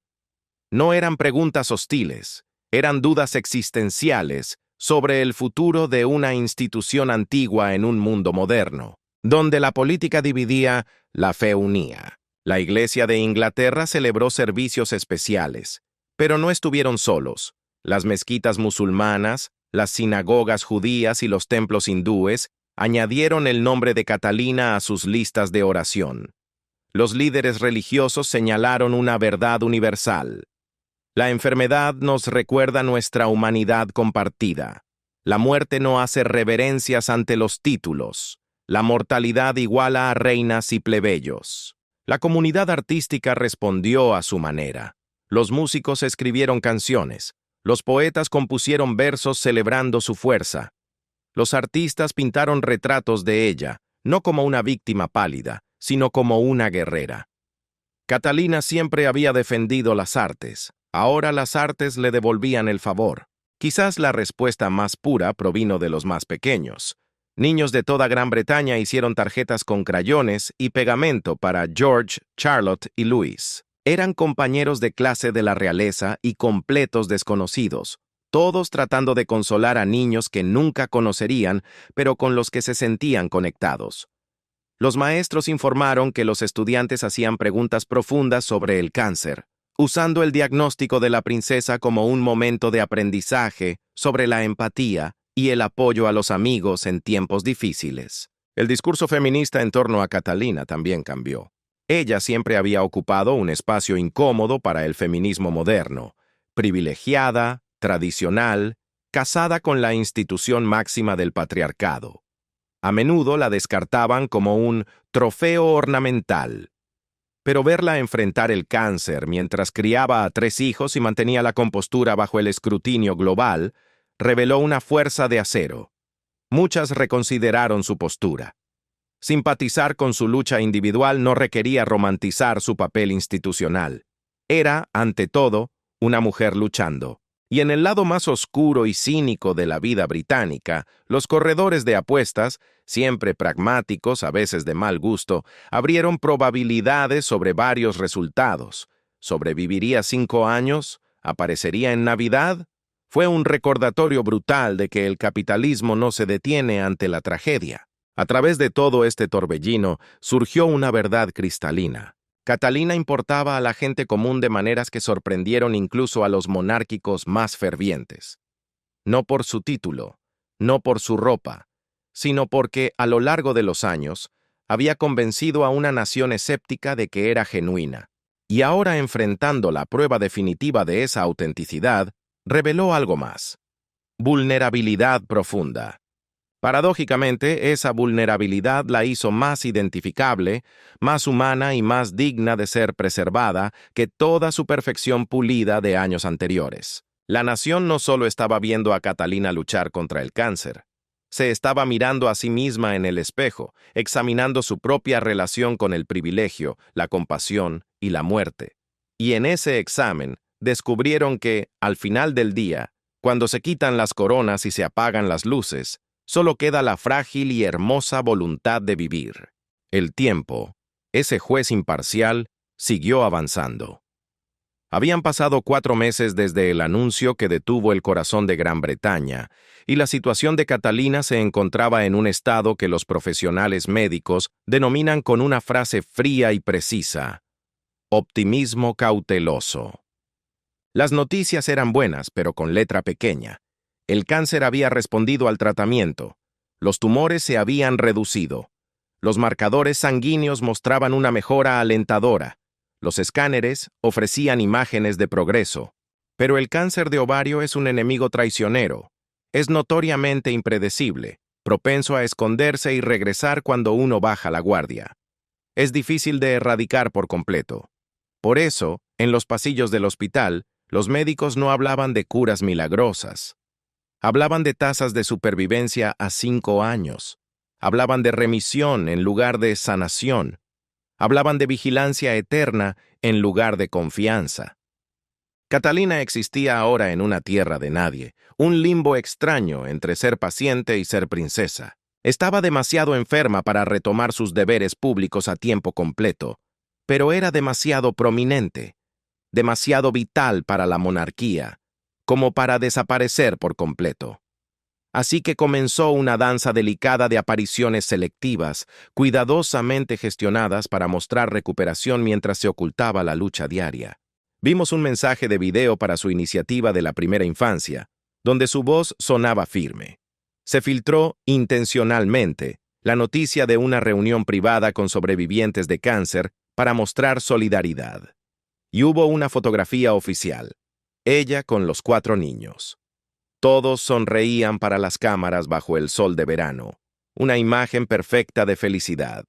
No eran preguntas hostiles, eran dudas existenciales sobre el futuro de una institución antigua en un mundo moderno. Donde la política dividía, la fe unía. La Iglesia de Inglaterra celebró servicios especiales, pero no estuvieron solos. Las mezquitas musulmanas, las sinagogas judías y los templos hindúes añadieron el nombre de Catalina a sus listas de oración. Los líderes religiosos señalaron una verdad universal. La enfermedad nos recuerda nuestra humanidad compartida. La muerte no hace reverencias ante los títulos. La mortalidad iguala a reinas y plebeyos. La comunidad artística respondió a su manera. Los músicos escribieron canciones. Los poetas compusieron versos celebrando su fuerza. Los artistas pintaron retratos de ella, no como una víctima pálida, sino como una guerrera. Catalina siempre había defendido las artes. Ahora las artes le devolvían el favor. Quizás la respuesta más pura provino de los más pequeños. Niños de toda Gran Bretaña hicieron tarjetas con crayones y pegamento para George, Charlotte y Louis. Eran compañeros de clase de la realeza y completos desconocidos, todos tratando de consolar a niños que nunca conocerían, pero con los que se sentían conectados. Los maestros informaron que los estudiantes hacían preguntas profundas sobre el cáncer, usando el diagnóstico de la princesa como un momento de aprendizaje sobre la empatía y el apoyo a los amigos en tiempos difíciles. El discurso feminista en torno a Catalina también cambió. Ella siempre había ocupado un espacio incómodo para el feminismo moderno, privilegiada, tradicional, casada con la institución máxima del patriarcado. A menudo la descartaban como un trofeo ornamental. Pero verla enfrentar el cáncer mientras criaba a 3 hijos y mantenía la compostura bajo el escrutinio global, reveló una fuerza de acero. Muchas reconsideraron su postura. Simpatizar con su lucha individual no requería romantizar su papel institucional. Era, ante todo, una mujer luchando. Y en el lado más oscuro y cínico de la vida británica, los corredores de apuestas, siempre pragmáticos, a veces de mal gusto, abrieron probabilidades sobre varios resultados. ¿Sobreviviría 5 años? ¿Aparecería en Navidad? Fue un recordatorio brutal de que el capitalismo no se detiene ante la tragedia. A través de todo este torbellino surgió una verdad cristalina. Catalina importaba a la gente común de maneras que sorprendieron incluso a los monárquicos más fervientes. No por su título, no por su ropa, sino porque, a lo largo de los años, había convencido a una nación escéptica de que era genuina. Y ahora, enfrentando la prueba definitiva de esa autenticidad, reveló algo más: vulnerabilidad profunda. Paradójicamente, esa vulnerabilidad la hizo más identificable, más humana y más digna de ser preservada que toda su perfección pulida de años anteriores. La nación no solo estaba viendo a Catalina luchar contra el cáncer, se estaba mirando a sí misma en el espejo, examinando su propia relación con el privilegio, la compasión y la muerte. Y en ese examen descubrieron que, al final del día, cuando se quitan las coronas y se apagan las luces, solo queda la frágil y hermosa voluntad de vivir. El tiempo, ese juez imparcial, siguió avanzando. Habían pasado 4 meses desde el anuncio que detuvo el corazón de Gran Bretaña, y la situación de Catalina se encontraba en un estado que los profesionales médicos denominan con una frase fría y precisa: optimismo cauteloso. Las noticias eran buenas, pero con letra pequeña. El cáncer había respondido al tratamiento. Los tumores se habían reducido. Los marcadores sanguíneos mostraban una mejora alentadora. Los escáneres ofrecían imágenes de progreso. Pero el cáncer de ovario es un enemigo traicionero. Es notoriamente impredecible, propenso a esconderse y regresar cuando uno baja la guardia. Es difícil de erradicar por completo. Por eso, en los pasillos del hospital, los médicos no hablaban de curas milagrosas. Hablaban de tasas de supervivencia a 5 años. Hablaban de remisión en lugar de sanación. Hablaban de vigilancia eterna en lugar de confianza. Catalina existía ahora en una tierra de nadie, un limbo extraño entre ser paciente y ser princesa. Estaba demasiado enferma para retomar sus deberes públicos a tiempo completo, pero era demasiado prominente, demasiado vital para la monarquía, como para desaparecer por completo. Así que comenzó una danza delicada de apariciones selectivas, cuidadosamente gestionadas para mostrar recuperación mientras se ocultaba la lucha diaria. Vimos un mensaje de video para su iniciativa de la primera infancia, donde su voz sonaba firme. Se filtró intencionalmente la noticia de una reunión privada con sobrevivientes de cáncer para mostrar solidaridad. Y hubo una fotografía oficial. ella con los 4 niños. Todos sonreían para las cámaras bajo el sol de verano, una imagen perfecta de felicidad.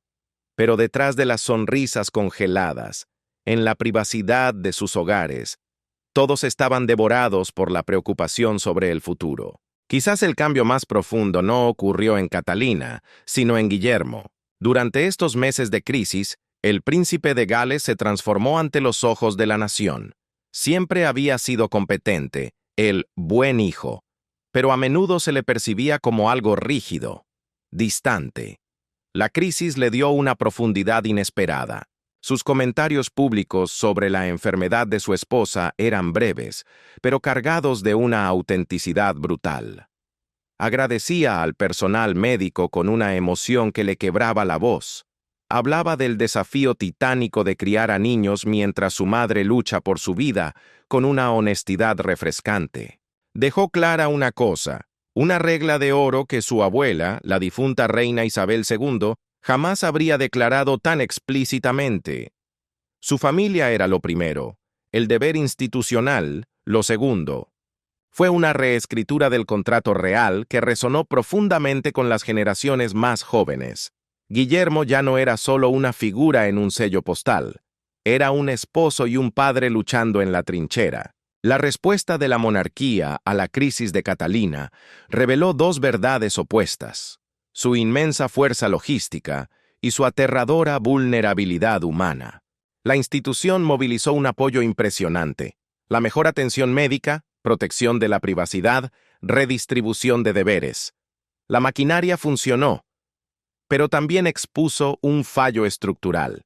Pero detrás de las sonrisas congeladas, en la privacidad de sus hogares, todos estaban devorados por la preocupación sobre el futuro. Quizás el cambio más profundo no ocurrió en Catalina, sino en Guillermo. Durante estos meses de crisis, el príncipe de Gales se transformó ante los ojos de la nación. Siempre había sido competente, el buen hijo, pero a menudo se le percibía como algo rígido, distante. La crisis le dio una profundidad inesperada. Sus comentarios públicos sobre la enfermedad de su esposa eran breves, pero cargados de una autenticidad brutal. Agradecía al personal médico con una emoción que le quebraba la voz. Hablaba del desafío titánico de criar a niños mientras su madre lucha por su vida, con una honestidad refrescante. Dejó clara una cosa, una regla de oro que su abuela, la difunta reina Isabel II, jamás habría declarado tan explícitamente. Su familia era lo primero, el deber institucional, lo segundo. Fue una reescritura del contrato real que resonó profundamente con las generaciones más jóvenes. Guillermo ya no era solo una figura en un sello postal, era un esposo y un padre luchando en la trinchera. La respuesta de la monarquía a la crisis de Catalina reveló dos verdades opuestas: su inmensa fuerza logística y su aterradora vulnerabilidad humana. La institución movilizó un apoyo impresionante: la mejor atención médica, protección de la privacidad, redistribución de deberes. La maquinaria funcionó, pero también expuso un fallo estructural.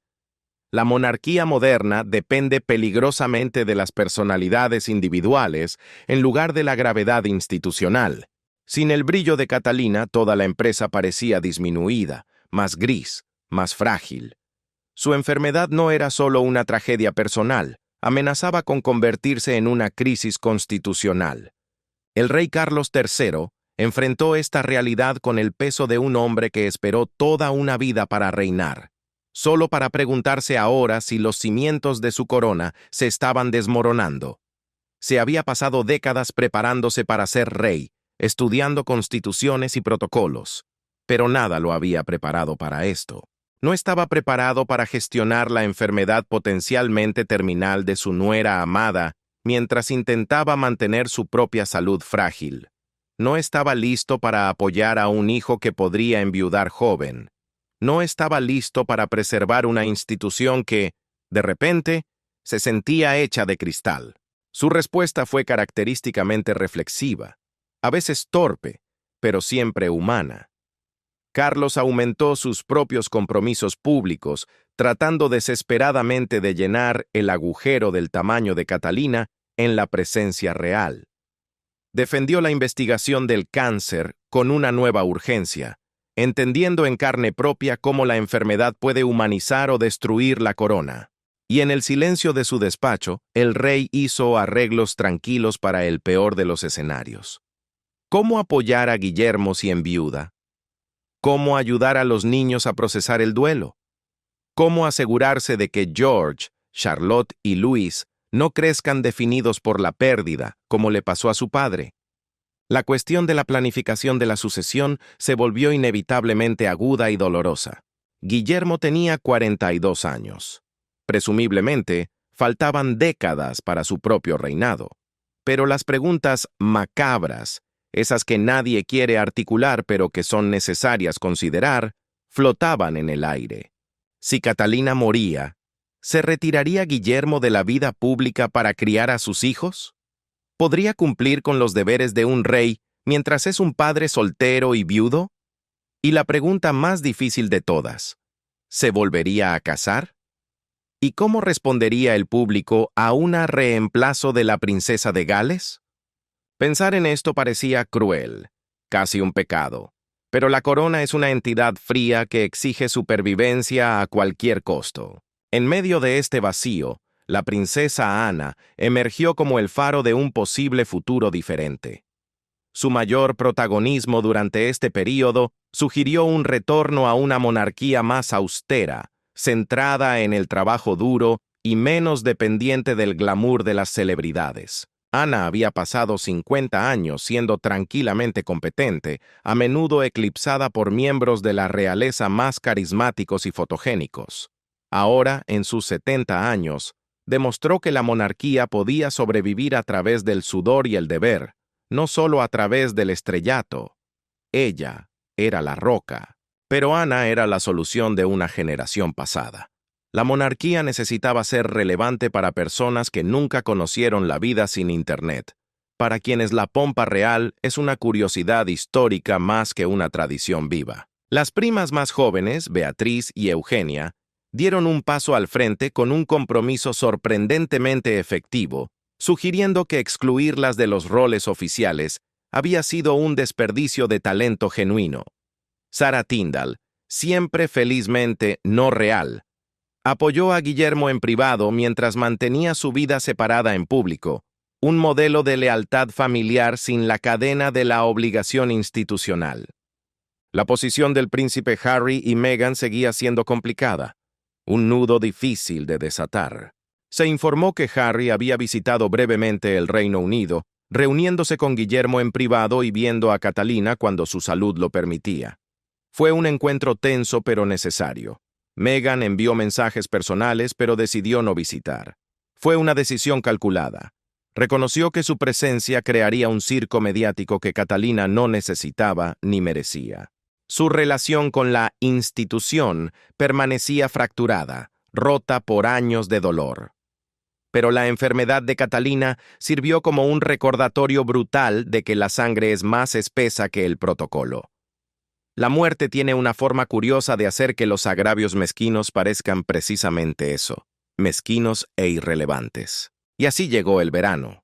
La monarquía moderna depende peligrosamente de las personalidades individuales en lugar de la gravedad institucional. Sin el brillo de Catalina, toda la empresa parecía disminuida, más gris, más frágil. Su enfermedad no era solo una tragedia personal, amenazaba con convertirse en una crisis constitucional. El rey Carlos III enfrentó esta realidad con el peso de un hombre que esperó toda una vida para reinar, solo para preguntarse ahora si los cimientos de su corona se estaban desmoronando. Se había pasado décadas preparándose para ser rey, estudiando constituciones y protocolos, pero nada lo había preparado para esto. No estaba preparado para gestionar la enfermedad potencialmente terminal de su nuera amada mientras intentaba mantener su propia salud frágil. No estaba listo para apoyar a un hijo que podría enviudar joven. No estaba listo para preservar una institución que, de repente, se sentía hecha de cristal. Su respuesta fue característicamente reflexiva, a veces torpe, pero siempre humana. Carlos aumentó sus propios compromisos públicos, tratando desesperadamente de llenar el agujero del tamaño de Catalina en la presencia real. Defendió la investigación del cáncer con una nueva urgencia, entendiendo en carne propia cómo la enfermedad puede humanizar o destruir la corona. Y en el silencio de su despacho, el rey hizo arreglos tranquilos para el peor de los escenarios. ¿Cómo apoyar a Guillermo si enviuda? ¿Cómo ayudar a los niños a procesar el duelo? ¿Cómo asegurarse de que George, Charlotte y Luis no crezcan definidos por la pérdida, como le pasó a su padre? La cuestión de la planificación de la sucesión se volvió inevitablemente aguda y dolorosa. Guillermo tenía 42 años. Presumiblemente, faltaban décadas para su propio reinado. Pero las preguntas macabras, esas que nadie quiere articular pero que son necesarias considerar, flotaban en el aire. Si Catalina moría, ¿se retiraría Guillermo de la vida pública para criar a sus hijos? ¿Podría cumplir con los deberes de un rey mientras es un padre soltero y viudo? Y la pregunta más difícil de todas, ¿se volvería a casar? ¿Y cómo respondería el público a una reemplazo de la princesa de Gales? Pensar en esto parecía cruel, casi un pecado, pero la corona es una entidad fría que exige supervivencia a cualquier costo. En medio de este vacío, la princesa Ana emergió como el faro de un posible futuro diferente. Su mayor protagonismo durante este período sugirió un retorno a una monarquía más austera, centrada en el trabajo duro y menos dependiente del glamour de las celebridades. Ana había pasado 50 años siendo tranquilamente competente, a menudo eclipsada por miembros de la realeza más carismáticos y fotogénicos. Ahora, en sus 70 años, demostró que la monarquía podía sobrevivir a través del sudor y el deber, no solo a través del estrellato. Ella era la roca. Pero Ana era la solución de una generación pasada. La monarquía necesitaba ser relevante para personas que nunca conocieron la vida sin Internet, para quienes la pompa real es una curiosidad histórica más que una tradición viva. Las primas más jóvenes, Beatriz y Eugenia, dieron un paso al frente con un compromiso sorprendentemente efectivo, sugiriendo que excluirlas de los roles oficiales había sido un desperdicio de talento genuino. Sarah Tyndall, siempre felizmente no real, apoyó a Guillermo en privado mientras mantenía su vida separada en público, un modelo de lealtad familiar sin la cadena de la obligación institucional. La posición del príncipe Harry y Meghan seguía siendo complicada, un nudo difícil de desatar. Se informó que Harry había visitado brevemente el Reino Unido, reuniéndose con Guillermo en privado y viendo a Catalina cuando su salud lo permitía. Fue un encuentro tenso pero necesario. Meghan envió mensajes personales pero decidió no visitar. Fue una decisión calculada. Reconoció que su presencia crearía un circo mediático que Catalina no necesitaba ni merecía. Su relación con la institución permanecía fracturada, rota por años de dolor. Pero la enfermedad de Catalina sirvió como un recordatorio brutal de que la sangre es más espesa que el protocolo. La muerte tiene una forma curiosa de hacer que los agravios mezquinos parezcan precisamente eso, mezquinos e irrelevantes. Y así llegó el verano.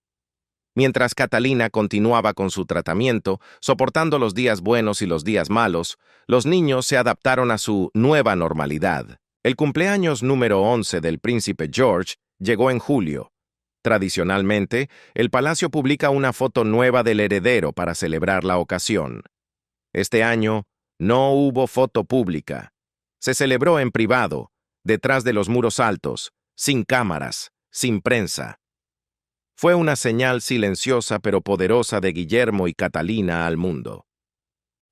Mientras Catalina continuaba con su tratamiento, soportando los días buenos y los días malos, los niños se adaptaron a su nueva normalidad. El cumpleaños número 11 del príncipe George llegó en julio. Tradicionalmente, el palacio publica una foto nueva del heredero para celebrar la ocasión. Este año, no hubo foto pública. Se celebró en privado, detrás de los muros altos, sin cámaras, sin prensa. Fue una señal silenciosa pero poderosa de Guillermo y Catalina al mundo.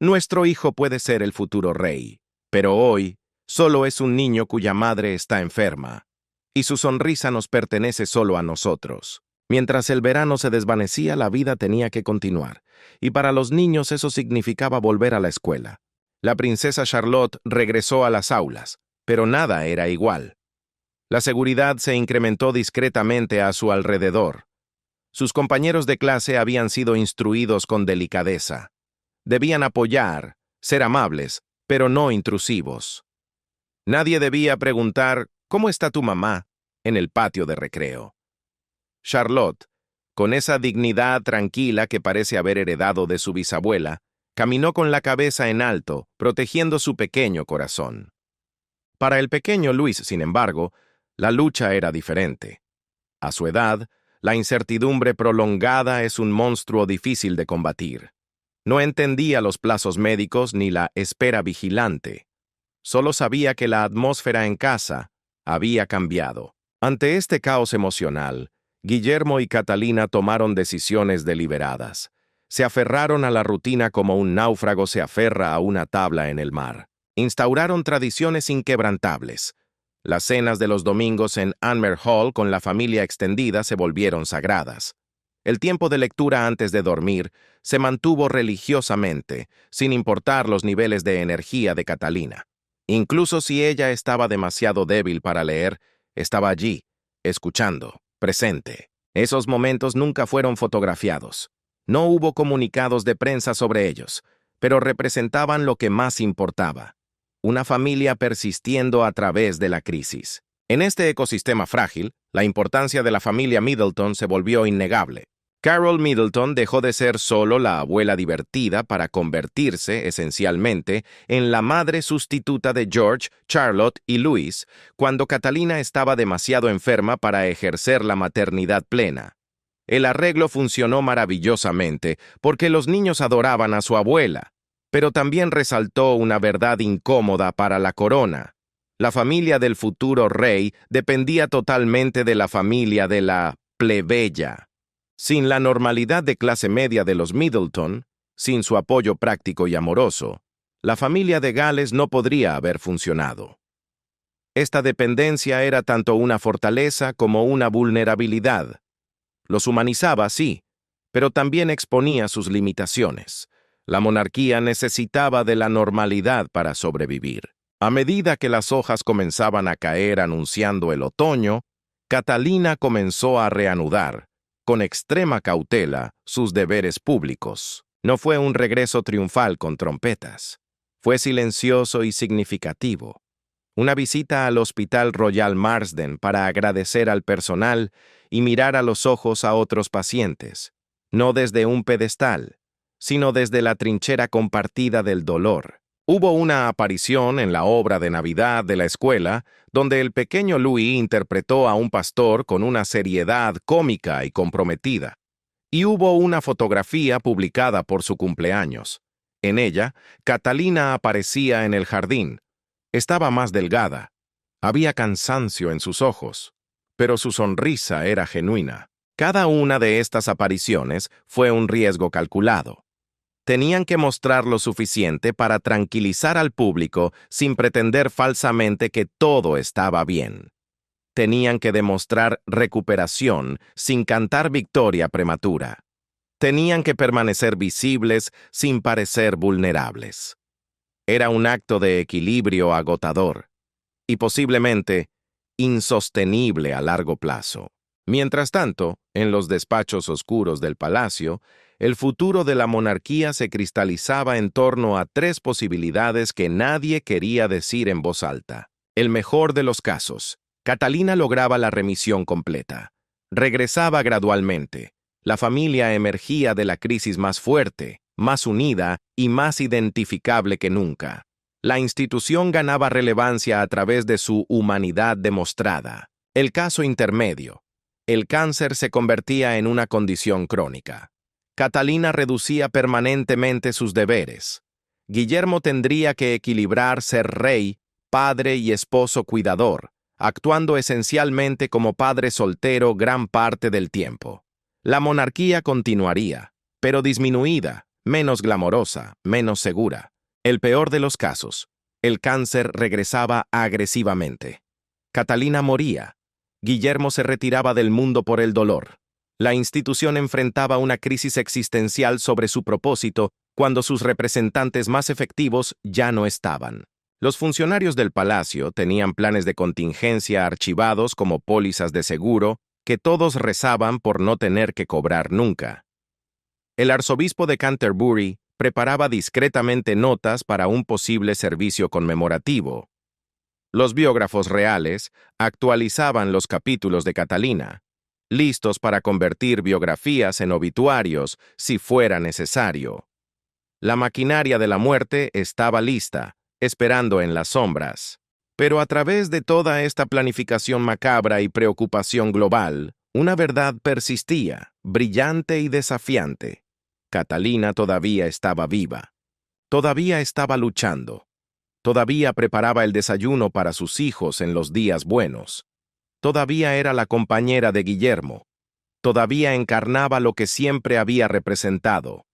Nuestro hijo puede ser el futuro rey, pero hoy solo es un niño cuya madre está enferma, y su sonrisa nos pertenece solo a nosotros. Mientras el verano se desvanecía, la vida tenía que continuar, y para los niños eso significaba volver a la escuela. La princesa Charlotte regresó a las aulas, pero nada era igual. La seguridad se incrementó discretamente a su alrededor. Sus compañeros de clase habían sido instruidos con delicadeza. Debían apoyar, ser amables, pero no intrusivos. Nadie debía preguntar, ¿cómo está tu mamá?, en el patio de recreo. Charlotte, con esa dignidad tranquila que parece haber heredado de su bisabuela, caminó con la cabeza en alto, protegiendo su pequeño corazón. Para el pequeño Luis, sin embargo, la lucha era diferente. A su edad, la incertidumbre prolongada es un monstruo difícil de combatir. No entendía los plazos médicos ni la espera vigilante. Solo sabía que la atmósfera en casa había cambiado. Ante este caos emocional, Guillermo y Catalina tomaron decisiones deliberadas. Se aferraron a la rutina como un náufrago se aferra a una tabla en el mar. Instauraron tradiciones inquebrantables. Las cenas de los domingos en Anmer Hall con la familia extendida se volvieron sagradas. El tiempo de lectura antes de dormir se mantuvo religiosamente, sin importar los niveles de energía de Catalina. Incluso si ella estaba demasiado débil para leer, estaba allí, escuchando, presente. Esos momentos nunca fueron fotografiados. No hubo comunicados de prensa sobre ellos, pero representaban lo que más importaba: una familia persistiendo a través de la crisis. En este ecosistema frágil, la importancia de la familia Middleton se volvió innegable. Carol Middleton dejó de ser solo la abuela divertida para convertirse, esencialmente, en la madre sustituta de George, Charlotte y Louis, cuando Catalina estaba demasiado enferma para ejercer la maternidad plena. El arreglo funcionó maravillosamente porque los niños adoraban a su abuela, pero también resaltó una verdad incómoda para la corona. La familia del futuro rey dependía totalmente de la familia de la plebeya. Sin la normalidad de clase media de los Middleton, sin su apoyo práctico y amoroso, la familia de Gales no podría haber funcionado. Esta dependencia era tanto una fortaleza como una vulnerabilidad. Los humanizaba, sí, pero también exponía sus limitaciones. La monarquía necesitaba de la normalidad para sobrevivir. A medida que las hojas comenzaban a caer anunciando el otoño, Catalina comenzó a reanudar, con extrema cautela, sus deberes públicos. No fue un regreso triunfal con trompetas. Fue silencioso y significativo. Una visita al Hospital Royal Marsden para agradecer al personal y mirar a los ojos a otros pacientes, no desde un pedestal, sino desde la trinchera compartida del dolor. Hubo una aparición en la obra de Navidad de la escuela, donde el pequeño Louis interpretó a un pastor con una seriedad cómica y comprometida. Y hubo una fotografía publicada por su cumpleaños. En ella, Catalina aparecía en el jardín. Estaba más delgada. Había cansancio en sus ojos, pero su sonrisa era genuina. Cada una de estas apariciones fue un riesgo calculado. Tenían que mostrar lo suficiente para tranquilizar al público sin pretender falsamente que todo estaba bien. Tenían que demostrar recuperación sin cantar victoria prematura. Tenían que permanecer visibles sin parecer vulnerables. Era un acto de equilibrio agotador y posiblemente insostenible a largo plazo. Mientras tanto, en los despachos oscuros del palacio, el futuro de la monarquía se cristalizaba en torno a tres posibilidades que nadie quería decir en voz alta. El mejor de los casos, Catalina lograba la remisión completa. Regresaba gradualmente. La familia emergía de la crisis más fuerte, más unida y más identificable que nunca. La institución ganaba relevancia a través de su humanidad demostrada. El caso intermedio. El cáncer se convertía en una condición crónica. Catalina reducía permanentemente sus deberes. Guillermo tendría que equilibrar ser rey, padre y esposo cuidador, actuando esencialmente como padre soltero gran parte del tiempo. La monarquía continuaría, pero disminuida, menos glamorosa, menos segura. El peor de los casos, el cáncer regresaba agresivamente. Catalina moría. Guillermo se retiraba del mundo por el dolor. La institución enfrentaba una crisis existencial sobre su propósito cuando sus representantes más efectivos ya no estaban. Los funcionarios del palacio tenían planes de contingencia archivados como pólizas de seguro que todos rezaban por no tener que cobrar nunca. El arzobispo de Canterbury preparaba discretamente notas para un posible servicio conmemorativo. Los biógrafos reales actualizaban los capítulos de Catalina, listos para convertir biografías en obituarios si fuera necesario. La maquinaria de la muerte estaba lista, esperando en las sombras. Pero a través de toda esta planificación macabra y preocupación global, una verdad persistía, brillante y desafiante. Catalina todavía estaba viva. Todavía estaba luchando. Todavía preparaba el desayuno para sus hijos en los días buenos. Todavía era la compañera de Guillermo. Todavía encarnaba lo que siempre había representado: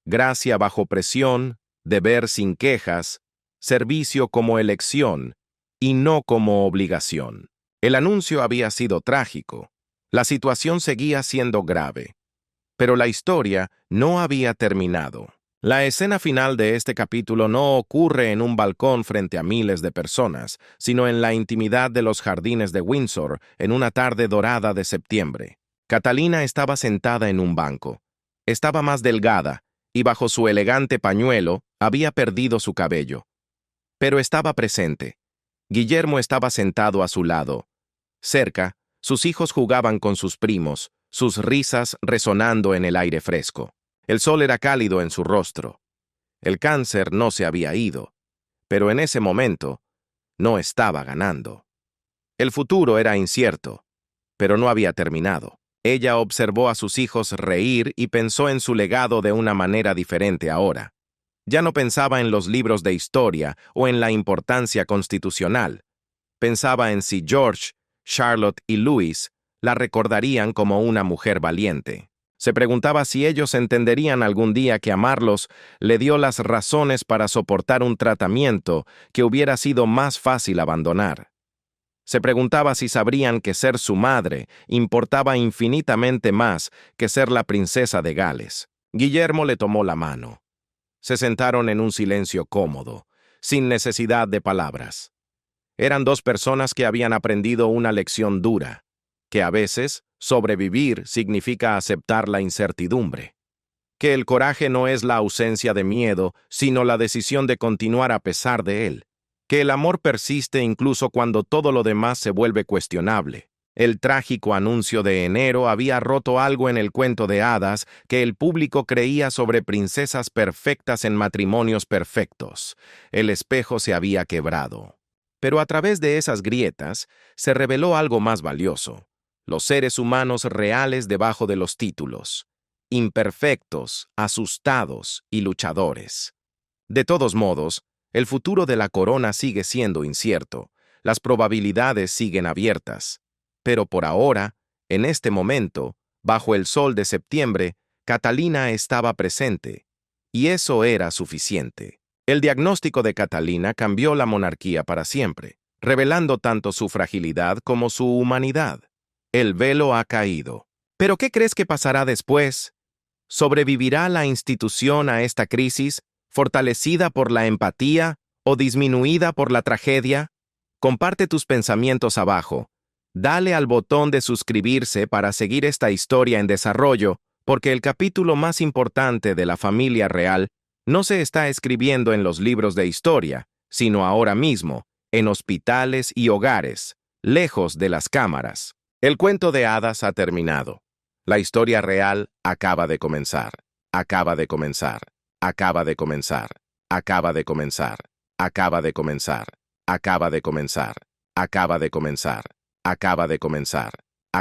gracia bajo presión, deber sin quejas, servicio como elección y no como obligación. El anuncio había sido trágico. La situación seguía siendo grave. Pero la historia no había terminado. La escena final de este capítulo no ocurre en un balcón frente a miles de personas, sino en la intimidad de los jardines de Windsor en una tarde dorada de septiembre. Catalina estaba sentada en un banco. Estaba más delgada, y bajo su elegante pañuelo había perdido su cabello. Pero estaba presente. Guillermo estaba sentado a su lado. Cerca, sus hijos jugaban con sus primos, sus risas resonando en el aire fresco. El sol era cálido en su rostro. El cáncer no se había ido, pero en ese momento no estaba ganando. El futuro era incierto, pero no había terminado. Ella observó a sus hijos reír y pensó en su legado de una manera diferente ahora. Ya no pensaba en los libros de historia o en la importancia constitucional. Pensaba en si George, Charlotte y Louis la recordarían como una mujer valiente. Se preguntaba si ellos entenderían algún día que amarlos le dio las razones para soportar un tratamiento que hubiera sido más fácil abandonar. Se preguntaba si sabrían que ser su madre importaba infinitamente más que ser la princesa de Gales. Guillermo le tomó la mano. Se sentaron en un silencio cómodo, sin necesidad de palabras. Eran dos personas que habían aprendido una lección dura, que a veces sobrevivir significa aceptar la incertidumbre, que el coraje no es la ausencia de miedo, sino la decisión de continuar a pesar de él, que el amor persiste incluso cuando todo lo demás se vuelve cuestionable. El trágico anuncio de enero había roto algo en el cuento de hadas que el público creía sobre princesas perfectas en matrimonios perfectos. El espejo se había quebrado. Pero a través de esas grietas se reveló algo más valioso: los seres humanos reales debajo de los títulos, imperfectos, asustados y luchadores. De todos modos, el futuro de la corona sigue siendo incierto, las probabilidades siguen abiertas. Pero por ahora, en este momento, bajo el sol de septiembre, Catalina estaba presente, y eso era suficiente. El diagnóstico de Catalina cambió la monarquía para siempre, revelando tanto su fragilidad como su humanidad. El velo ha caído. ¿Pero qué crees que pasará después? ¿Sobrevivirá la institución a esta crisis, fortalecida por la empatía o disminuida por la tragedia? Comparte tus pensamientos abajo. Dale al botón de suscribirse para seguir esta historia en desarrollo, porque el capítulo más importante de la familia real no se está escribiendo en los libros de historia, sino ahora mismo, en hospitales y hogares, lejos de las cámaras. El cuento de hadas ha terminado. La historia real acaba de comenzar. Acaba de comenzar. Acaba de comenzar. Acaba de comenzar. Acaba de comenzar. Acaba de comenzar. Acaba de comenzar. Acaba de comenzar.